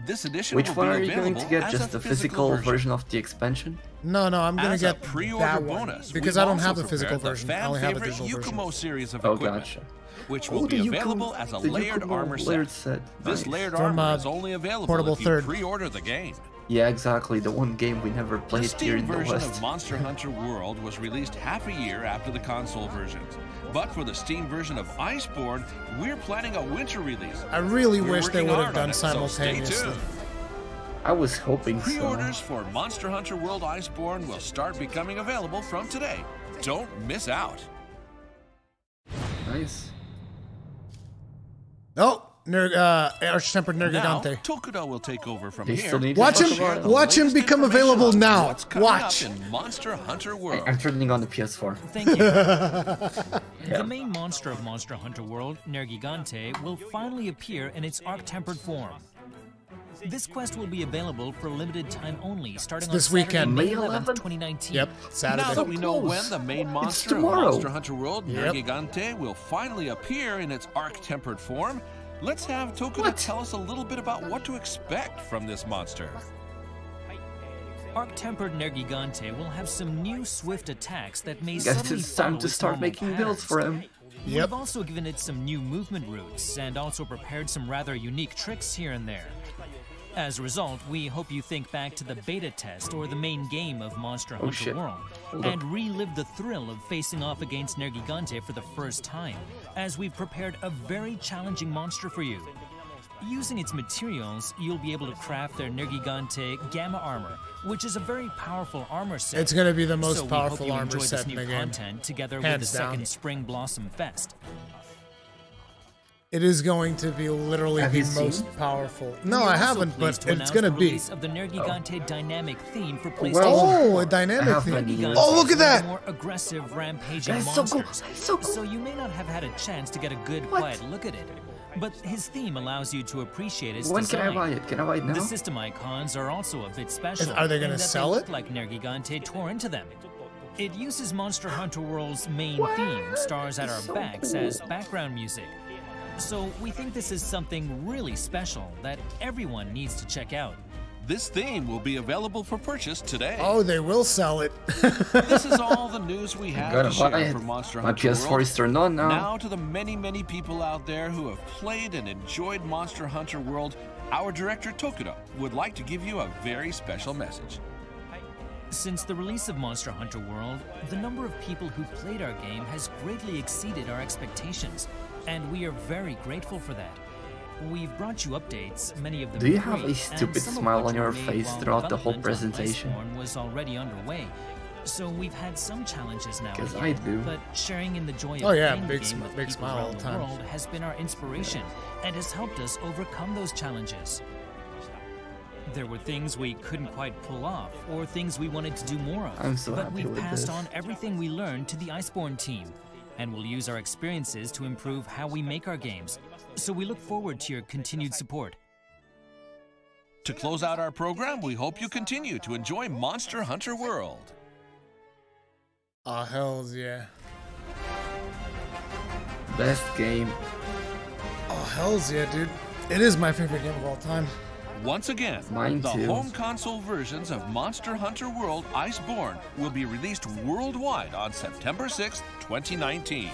[SPEAKER 4] This edition
[SPEAKER 2] Which
[SPEAKER 4] will
[SPEAKER 2] one
[SPEAKER 4] be
[SPEAKER 2] are you going to
[SPEAKER 4] available
[SPEAKER 2] get?
[SPEAKER 4] as
[SPEAKER 2] Just
[SPEAKER 4] a
[SPEAKER 2] the physical version of the expansion?
[SPEAKER 1] No, I'm gonna
[SPEAKER 4] As
[SPEAKER 1] get
[SPEAKER 4] a pre-order
[SPEAKER 1] that one
[SPEAKER 4] bonus,
[SPEAKER 1] because
[SPEAKER 4] we've
[SPEAKER 1] I don't
[SPEAKER 4] also
[SPEAKER 1] have the physical
[SPEAKER 4] prepared
[SPEAKER 1] version.
[SPEAKER 4] the
[SPEAKER 1] I only have a
[SPEAKER 4] fan-favorite
[SPEAKER 1] digital version.
[SPEAKER 4] Yukumo series of
[SPEAKER 2] Oh,
[SPEAKER 4] equipment,
[SPEAKER 2] gotcha.
[SPEAKER 4] which will be available as a layered
[SPEAKER 2] Yukumo
[SPEAKER 4] armor
[SPEAKER 2] layered
[SPEAKER 4] set.
[SPEAKER 2] set.
[SPEAKER 4] This
[SPEAKER 2] Nice.
[SPEAKER 4] layered
[SPEAKER 1] From,
[SPEAKER 4] armor is only available
[SPEAKER 1] Portable
[SPEAKER 4] if you
[SPEAKER 1] Third.
[SPEAKER 4] pre-order the game.
[SPEAKER 2] Yeah, exactly. The one game we never
[SPEAKER 4] The
[SPEAKER 2] played here
[SPEAKER 4] Steam
[SPEAKER 2] in the
[SPEAKER 4] version
[SPEAKER 2] West.
[SPEAKER 4] of Monster Hunter World was released half a year after the console versions. But for the Steam version of Iceborne, we're planning a winter release.
[SPEAKER 1] I really
[SPEAKER 4] We're
[SPEAKER 1] wish they
[SPEAKER 4] working
[SPEAKER 1] would have
[SPEAKER 4] hard
[SPEAKER 1] done
[SPEAKER 4] on it, so stay
[SPEAKER 1] simultaneously.
[SPEAKER 4] tuned.
[SPEAKER 2] I was hoping so.
[SPEAKER 4] Pre-orders for Monster Hunter World Iceborne will start becoming available from today. Don't miss out.
[SPEAKER 2] Nice.
[SPEAKER 1] Oh, Arch-Tempered
[SPEAKER 4] Now,
[SPEAKER 1] Nergigante.
[SPEAKER 4] Tokuda will take over from
[SPEAKER 2] They
[SPEAKER 4] here.
[SPEAKER 2] still need to
[SPEAKER 1] Watch
[SPEAKER 2] talk
[SPEAKER 1] him.
[SPEAKER 2] about it.
[SPEAKER 1] Watch him become available now.
[SPEAKER 4] What's coming
[SPEAKER 1] Watch.
[SPEAKER 4] up in Monster Hunter World.
[SPEAKER 2] I'm turning on the PS4.
[SPEAKER 6] Thank you. The main monster of Monster Hunter World, Nergigante, will finally appear in its arc-tempered form. This quest will be available for limited time only, starting
[SPEAKER 1] This
[SPEAKER 6] on Saturday,
[SPEAKER 1] weekend.
[SPEAKER 6] May
[SPEAKER 2] May
[SPEAKER 6] 11th,
[SPEAKER 2] 11th?
[SPEAKER 6] 2019.
[SPEAKER 1] Yep,
[SPEAKER 4] Now
[SPEAKER 1] Saturday.
[SPEAKER 4] that we know
[SPEAKER 2] close.
[SPEAKER 4] when the main monster of
[SPEAKER 2] tomorrow.
[SPEAKER 4] Monster Hunter World,
[SPEAKER 1] Yep.
[SPEAKER 4] Nergigante, will finally appear in its arc-tempered form, let's have Tokuda
[SPEAKER 2] What?
[SPEAKER 4] tell us a little bit about what to expect from this monster.
[SPEAKER 6] Arc-tempered Nergigante will have some new swift attacks that may
[SPEAKER 2] Guess
[SPEAKER 6] subtly
[SPEAKER 2] it's time
[SPEAKER 6] follow
[SPEAKER 2] to
[SPEAKER 6] its
[SPEAKER 2] start
[SPEAKER 6] normal
[SPEAKER 2] making builds for
[SPEAKER 6] patterns.
[SPEAKER 2] him.
[SPEAKER 1] Yep.
[SPEAKER 6] We've also given it some new movement routes and also prepared some rather unique tricks here and there. As a result, we hope you think back to the beta test or the main game of Monster Hunter
[SPEAKER 2] shit.
[SPEAKER 6] World
[SPEAKER 2] Hold
[SPEAKER 6] and relive the thrill of facing off against Nergigante for the first time, as we've prepared a very challenging monster for you. Using its materials, you'll be able to craft their Nergigante Gamma Armor, which is a very powerful armor set.
[SPEAKER 1] It's gonna be the most
[SPEAKER 6] So we
[SPEAKER 1] powerful
[SPEAKER 6] hope you
[SPEAKER 1] armor
[SPEAKER 6] enjoy
[SPEAKER 1] set
[SPEAKER 6] this
[SPEAKER 1] in
[SPEAKER 6] new
[SPEAKER 1] the game.
[SPEAKER 6] content together
[SPEAKER 1] Hands
[SPEAKER 6] with the
[SPEAKER 1] down.
[SPEAKER 6] second Spring Blossom Fest.
[SPEAKER 1] It is going to be literally
[SPEAKER 2] Have
[SPEAKER 1] the
[SPEAKER 2] you seen?
[SPEAKER 1] most powerful. No,
[SPEAKER 6] We are
[SPEAKER 1] I
[SPEAKER 6] also
[SPEAKER 1] haven't,
[SPEAKER 6] pleased
[SPEAKER 1] but
[SPEAKER 6] to
[SPEAKER 1] it's
[SPEAKER 6] announce
[SPEAKER 1] gonna
[SPEAKER 6] the
[SPEAKER 1] be.
[SPEAKER 6] release of the Nergigante dynamic theme for PlayStation.
[SPEAKER 1] Oh, a
[SPEAKER 2] I
[SPEAKER 1] dynamic
[SPEAKER 2] have
[SPEAKER 1] theme.
[SPEAKER 2] been using-
[SPEAKER 1] Oh, look at that!
[SPEAKER 6] More aggressive, rampaging
[SPEAKER 2] That's so cool.
[SPEAKER 6] monsters.
[SPEAKER 2] That's so cool.
[SPEAKER 6] So you may not have had a chance to get a good,
[SPEAKER 2] What?
[SPEAKER 6] quiet look at it, but his theme allows you to appreciate its
[SPEAKER 2] When
[SPEAKER 6] design.
[SPEAKER 2] can I buy it? Can I buy it now?
[SPEAKER 6] The system icons are also a bit special.
[SPEAKER 1] Are they gonna
[SPEAKER 6] in that
[SPEAKER 1] sell
[SPEAKER 6] they
[SPEAKER 1] it?
[SPEAKER 6] look like Nergigante tore into them. It uses Monster Hunter World's main theme, Stars at Our
[SPEAKER 2] So
[SPEAKER 6] Backs,
[SPEAKER 2] cool.
[SPEAKER 6] as background music. So we think this is something really special that everyone needs to check out.
[SPEAKER 4] This theme will be available for purchase today.
[SPEAKER 1] Oh, they will sell it.
[SPEAKER 4] This is all the news we have
[SPEAKER 2] Gotta
[SPEAKER 4] to share
[SPEAKER 2] buy it.
[SPEAKER 4] for Monster
[SPEAKER 2] My
[SPEAKER 4] Hunter
[SPEAKER 2] PS4
[SPEAKER 4] World.
[SPEAKER 2] is turned on now.
[SPEAKER 4] Now to the many, many people out there who have played and enjoyed Monster Hunter World, our director Tokuda would like to give you a very special message.
[SPEAKER 6] Since the release of Monster Hunter World, the number of people who played our game has greatly exceeded our expectations, and we are very grateful for that. We've brought you updates, many of them
[SPEAKER 2] Do you have
[SPEAKER 6] free,
[SPEAKER 2] a stupid smile on your face throughout the whole presentation?
[SPEAKER 6] Iceborne was already underway, so we've had some challenges now.
[SPEAKER 2] Because I do.
[SPEAKER 6] But sharing in the joy of
[SPEAKER 1] yeah,
[SPEAKER 6] playing the game with
[SPEAKER 1] big
[SPEAKER 6] people
[SPEAKER 1] smile all
[SPEAKER 6] around
[SPEAKER 1] the
[SPEAKER 6] the
[SPEAKER 1] time.
[SPEAKER 6] world has been our inspiration and has helped us overcome those challenges. There were things we couldn't quite pull off, or things we wanted to do more of.
[SPEAKER 2] I'm so
[SPEAKER 6] but
[SPEAKER 2] happy
[SPEAKER 6] we've
[SPEAKER 2] with
[SPEAKER 6] passed
[SPEAKER 2] this.
[SPEAKER 6] on everything we learned to the Iceborne team, and we'll use our experiences to improve how we make our games. So we look forward to your continued support.
[SPEAKER 4] To close out our program, we hope you continue to enjoy Monster Hunter World.
[SPEAKER 1] Oh, hells yeah.
[SPEAKER 2] Best game.
[SPEAKER 1] Oh, hells yeah, dude. It is my favorite game of all time.
[SPEAKER 4] Once again,
[SPEAKER 2] Mine
[SPEAKER 4] the
[SPEAKER 2] too.
[SPEAKER 4] home console versions of Monster Hunter World Iceborne will be released worldwide on September 6th, 2019.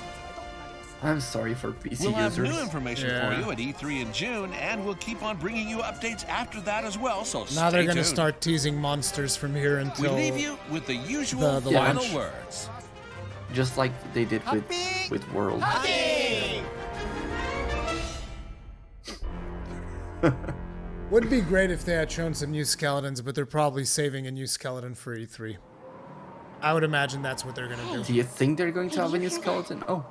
[SPEAKER 2] I'm sorry for PC
[SPEAKER 4] We'll have
[SPEAKER 2] users.
[SPEAKER 4] new information for you at E3 in June, and we'll keep on bringing you updates after that as well, so
[SPEAKER 1] Now they're
[SPEAKER 4] stay
[SPEAKER 1] gonna
[SPEAKER 4] tuned.
[SPEAKER 1] start teasing monsters from here
[SPEAKER 4] We
[SPEAKER 1] until
[SPEAKER 4] leave you with the usual
[SPEAKER 1] the
[SPEAKER 4] final
[SPEAKER 1] launch.
[SPEAKER 4] words.
[SPEAKER 2] Just like they did with World.
[SPEAKER 1] Would be great if they had shown some new skeletons, but they're probably saving a new skeleton for E3. I would imagine that's what they're gonna do.
[SPEAKER 2] Do you think they're going to have a new skeleton? Oh,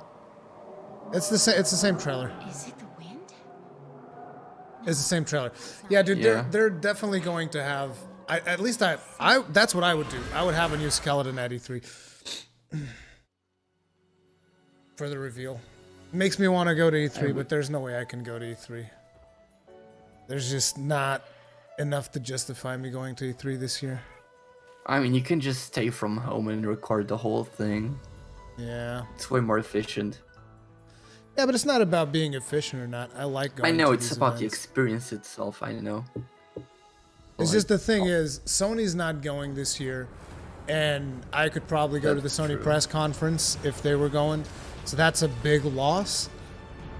[SPEAKER 1] It's the same. It's the same trailer.
[SPEAKER 8] Is it the wind?
[SPEAKER 1] It's the same trailer. Yeah, dude.
[SPEAKER 2] Yeah.
[SPEAKER 1] They're definitely going to have. At least I. That's what I would do. I would have a new skeleton at E3 for the reveal. Makes me want to go to E3, but there's no way I can go to E3. There's just not enough to justify me going to E3 this year.
[SPEAKER 2] I mean, you can just stay from home and record the whole thing.
[SPEAKER 1] Yeah.
[SPEAKER 2] It's way more efficient.
[SPEAKER 1] Yeah, but it's not about being efficient or not. I like going
[SPEAKER 2] I know
[SPEAKER 1] to
[SPEAKER 2] it's
[SPEAKER 1] these
[SPEAKER 2] about the
[SPEAKER 1] events.
[SPEAKER 2] experience itself, I know.
[SPEAKER 1] It's just the thing is, Sony's not going this year, and I could probably go to the
[SPEAKER 2] That's
[SPEAKER 1] Sony
[SPEAKER 2] true.
[SPEAKER 1] press conference if they were going. So that's a big loss.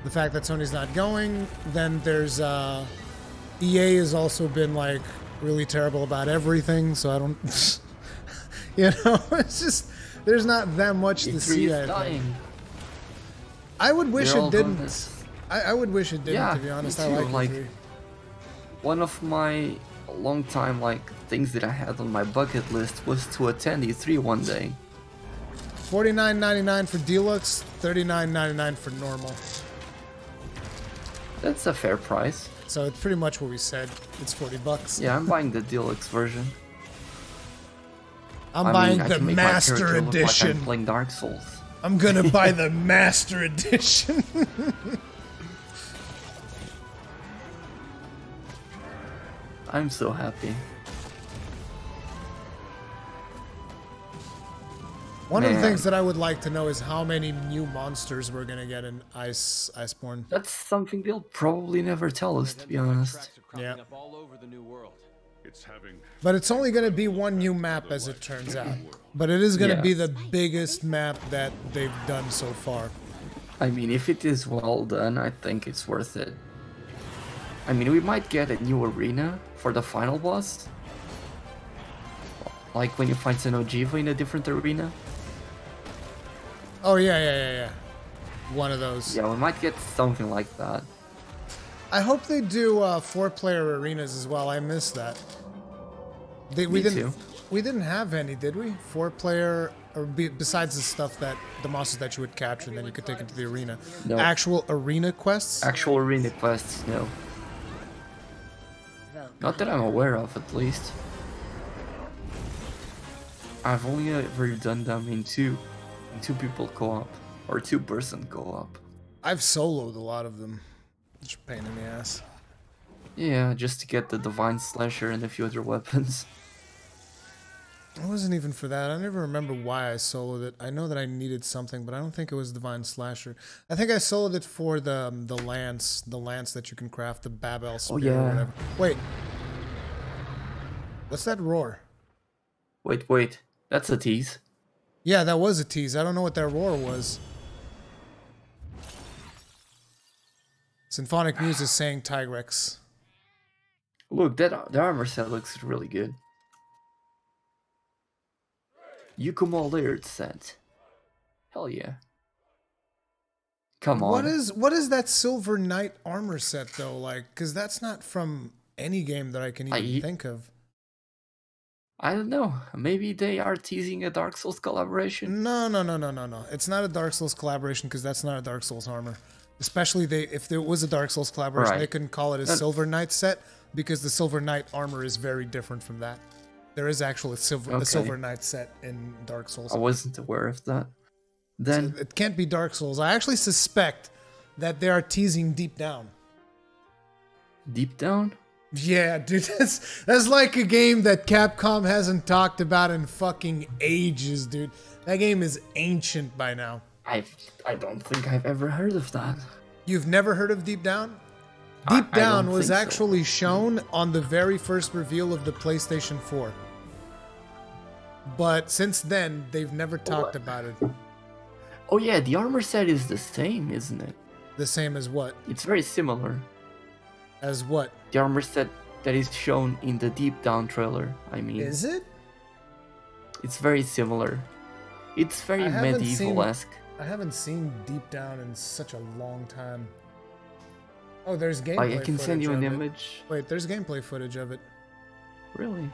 [SPEAKER 1] The fact that Sony's not going, then there's EA has also been like really terrible about everything, so I don't you know, it's just there's not that much to
[SPEAKER 2] E3
[SPEAKER 1] see.
[SPEAKER 2] is
[SPEAKER 1] I think.
[SPEAKER 2] dying.
[SPEAKER 1] I would wish
[SPEAKER 2] They're all
[SPEAKER 1] it
[SPEAKER 2] doing
[SPEAKER 1] didn't.
[SPEAKER 2] this.
[SPEAKER 1] I would wish it didn't,
[SPEAKER 2] Yeah,
[SPEAKER 1] to be honest.
[SPEAKER 2] me
[SPEAKER 1] I
[SPEAKER 2] too,
[SPEAKER 1] like
[SPEAKER 2] like-
[SPEAKER 1] E3.
[SPEAKER 2] One of my long time things that I had on my bucket list was to attend E3 one day.
[SPEAKER 1] $49.99 for deluxe, $39.99 for normal.
[SPEAKER 2] That's a fair price.
[SPEAKER 1] So it's pretty much what we said. It's $40.
[SPEAKER 2] Yeah, I'm buying the deluxe version.
[SPEAKER 1] I'm
[SPEAKER 2] I
[SPEAKER 1] buying
[SPEAKER 2] mean, I
[SPEAKER 1] the
[SPEAKER 2] can make my
[SPEAKER 1] Master
[SPEAKER 2] character look like
[SPEAKER 1] Edition.
[SPEAKER 2] I'm playing Dark Souls.
[SPEAKER 1] I'm gonna buy the Master Edition.
[SPEAKER 2] I'm so happy.
[SPEAKER 1] One of the
[SPEAKER 2] Man.
[SPEAKER 1] things that I would like to know is how many new monsters we're gonna get in Iceborne.
[SPEAKER 2] That's something they'll probably never tell us, to be honest.
[SPEAKER 1] Yeah.
[SPEAKER 9] Up all over the new world.
[SPEAKER 3] It's having
[SPEAKER 1] But it's only gonna be one new map as it turns out. But it is gonna
[SPEAKER 2] Yeah.
[SPEAKER 1] be the biggest map that they've done so far.
[SPEAKER 2] I mean, if it is well done, I think it's worth it. I mean, we might get a new arena for the final boss. Like when you find Xeno'jiva in a different arena.
[SPEAKER 1] Oh yeah. One of those.
[SPEAKER 2] Yeah, we might get something like that.
[SPEAKER 1] I hope they do 4-player arenas as well. I missed that. We
[SPEAKER 2] Me
[SPEAKER 1] didn't.
[SPEAKER 2] too.
[SPEAKER 1] We didn't have any, did we? 4-player, or besides the stuff that the monsters that you would capture, and then you could take into the arena.
[SPEAKER 2] No.
[SPEAKER 1] Actual arena quests.
[SPEAKER 2] Actual arena quests, no. Not that I'm aware of, at least. I've only ever done them in two people co-op, or 2-person co-op.
[SPEAKER 1] I've soloed a lot of them. It's a pain in the ass.
[SPEAKER 2] Yeah, just to get the Divine Slasher and a few other weapons.
[SPEAKER 1] It wasn't even for that. I never remember why I soloed it. I know that I needed something, but I don't think it was Divine Slasher. I think I soloed it for the lance that you can craft, the Babel spear or
[SPEAKER 2] yeah.
[SPEAKER 1] whatever. Wait. What's that roar?
[SPEAKER 2] Wait, that's a tease.
[SPEAKER 1] Yeah, that was a tease. I don't know what that roar was. Symphonic Muse is saying Tigrex.
[SPEAKER 2] Look, the armor set looks really good. Yukumo layered set. Hell yeah. Come on.
[SPEAKER 1] What is that Silver Knight armor set though? Like, because that's not from any game that I can even think of.
[SPEAKER 2] I don't know. Maybe they are teasing a Dark Souls collaboration.
[SPEAKER 1] No. It's not a Dark Souls collaboration because that's not a Dark Souls armor. Especially if there was a Dark Souls collaboration, they couldn't call it a Silver Knight set because the Silver Knight armor is very different from that. There is actually a Silver Knight set in Dark Souls.
[SPEAKER 2] I wasn't aware of that. Then
[SPEAKER 1] so it can't be Dark Souls. I actually suspect that they are teasing Deep Down.
[SPEAKER 2] Deep Down?
[SPEAKER 1] Yeah, dude, that's like a game that Capcom hasn't talked about in fucking ages, dude. That game is ancient by now.
[SPEAKER 2] I don't think I've ever heard of that.
[SPEAKER 1] You've never heard of Deep Down? Deep Down was actually shown on the very first reveal of the PlayStation 4. But since then, they've never talked about it.
[SPEAKER 2] Oh yeah, the armor set is the same, isn't it?
[SPEAKER 1] The same as what?
[SPEAKER 2] It's very similar.
[SPEAKER 1] As what?
[SPEAKER 2] The armor set that is shown in the Deep Down trailer, I mean.
[SPEAKER 1] Is it?
[SPEAKER 2] It's very similar. It's very medieval-esque.
[SPEAKER 1] I haven't seen Deep Down in such a long time. Oh, there's gameplay footage.
[SPEAKER 2] I can send you an image.
[SPEAKER 1] Wait, there's gameplay footage of it.
[SPEAKER 2] Really?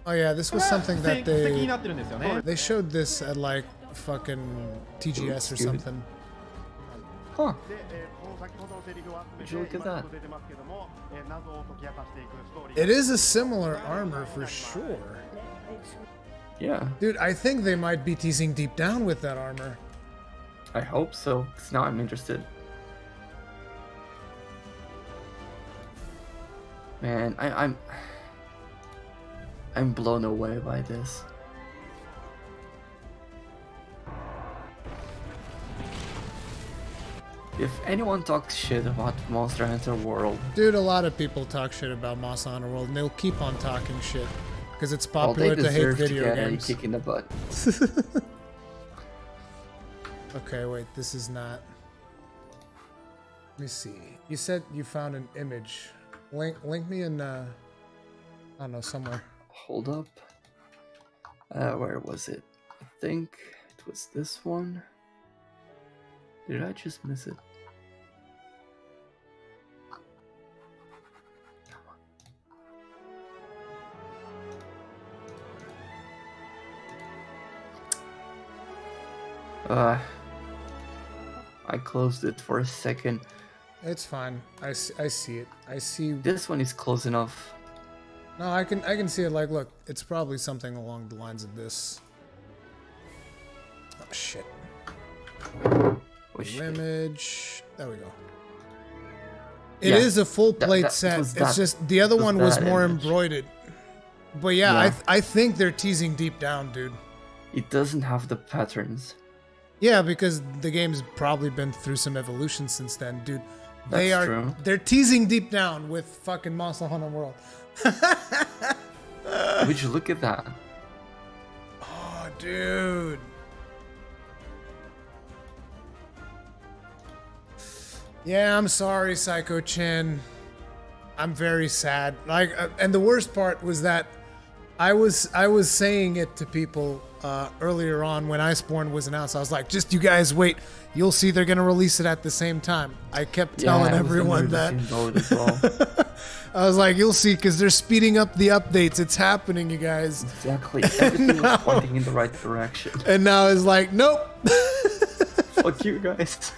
[SPEAKER 1] Oh yeah, this was something that they showed this at like fucking TGS or something.
[SPEAKER 2] Huh. Would you look at that?
[SPEAKER 1] It is a similar armor for sure.
[SPEAKER 2] Yeah.
[SPEAKER 1] Dude, I think they might be teasing Deep Down with that armor.
[SPEAKER 2] I hope so, because now I'm interested. Man, I'm blown away by this. If anyone talks shit about Monster Hunter World...
[SPEAKER 1] Dude, a lot of people talk shit about Monster Hunter World, and they'll keep on talking shit. Because it's popular to hate video games.
[SPEAKER 2] A kick in the butt.
[SPEAKER 1] Okay, wait, this is not... Let me see. You said you found an image. Link me in, I don't know, somewhere.
[SPEAKER 2] Hold up. Where was it? I think it was this one. Did I just miss it? I closed it for a second.
[SPEAKER 1] It's fine. I see it. I see.
[SPEAKER 2] This one is close enough.
[SPEAKER 1] No, I can see it. Like, look, it's probably something along the lines of this. Oh shit. Image. There we go. It is a full plate set. It's just the other one was more embroidered. But yeah, I think they're teasing Deep Down, dude.
[SPEAKER 2] It doesn't have the patterns.
[SPEAKER 1] Yeah, because the game's probably been through some evolution since then, dude. They're teasing Deep Down with fucking Monster Hunter World.
[SPEAKER 2] Would you look at that?
[SPEAKER 1] Oh, dude. Yeah, I'm sorry, Psycho Chin. I'm very sad. Like, and the worst part was that I was saying it to people earlier on when Iceborne was announced. I was like, just you guys wait. You'll see they're going to release it at the same time. I kept telling everyone that. I was like, you'll see, because they're speeding up the updates. It's happening, you guys.
[SPEAKER 2] Exactly. Everything was pointing in the right direction.
[SPEAKER 1] And now it's like, nope.
[SPEAKER 2] Fuck you guys.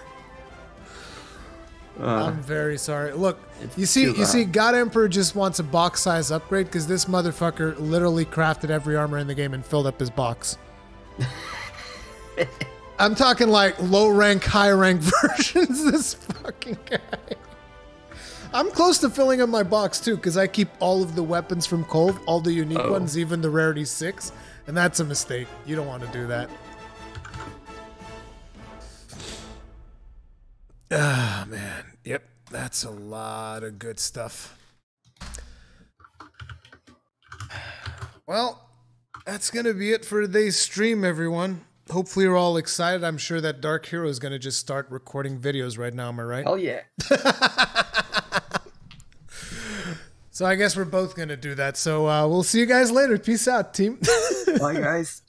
[SPEAKER 1] I'm very sorry. Look, you see, God Emperor just wants a box size upgrade because this motherfucker literally crafted every armor in the game and filled up his box. I'm talking like low rank, high rank versions. This fucking guy. I'm close to filling up my box too because I keep all of the weapons from Cove, all the unique ones, even the rarity 6, and that's a mistake. You don't want to do that. Ah, man. Yep. That's a lot of good stuff. Well, that's going to be it for today's stream, everyone. Hopefully you're all excited. I'm sure that Dark Hero is going to just start recording videos right now. Am I right?
[SPEAKER 2] Hell yeah.
[SPEAKER 1] So I guess we're both going to do that. So we'll see you guys later. Peace out, team.
[SPEAKER 2] Bye, guys.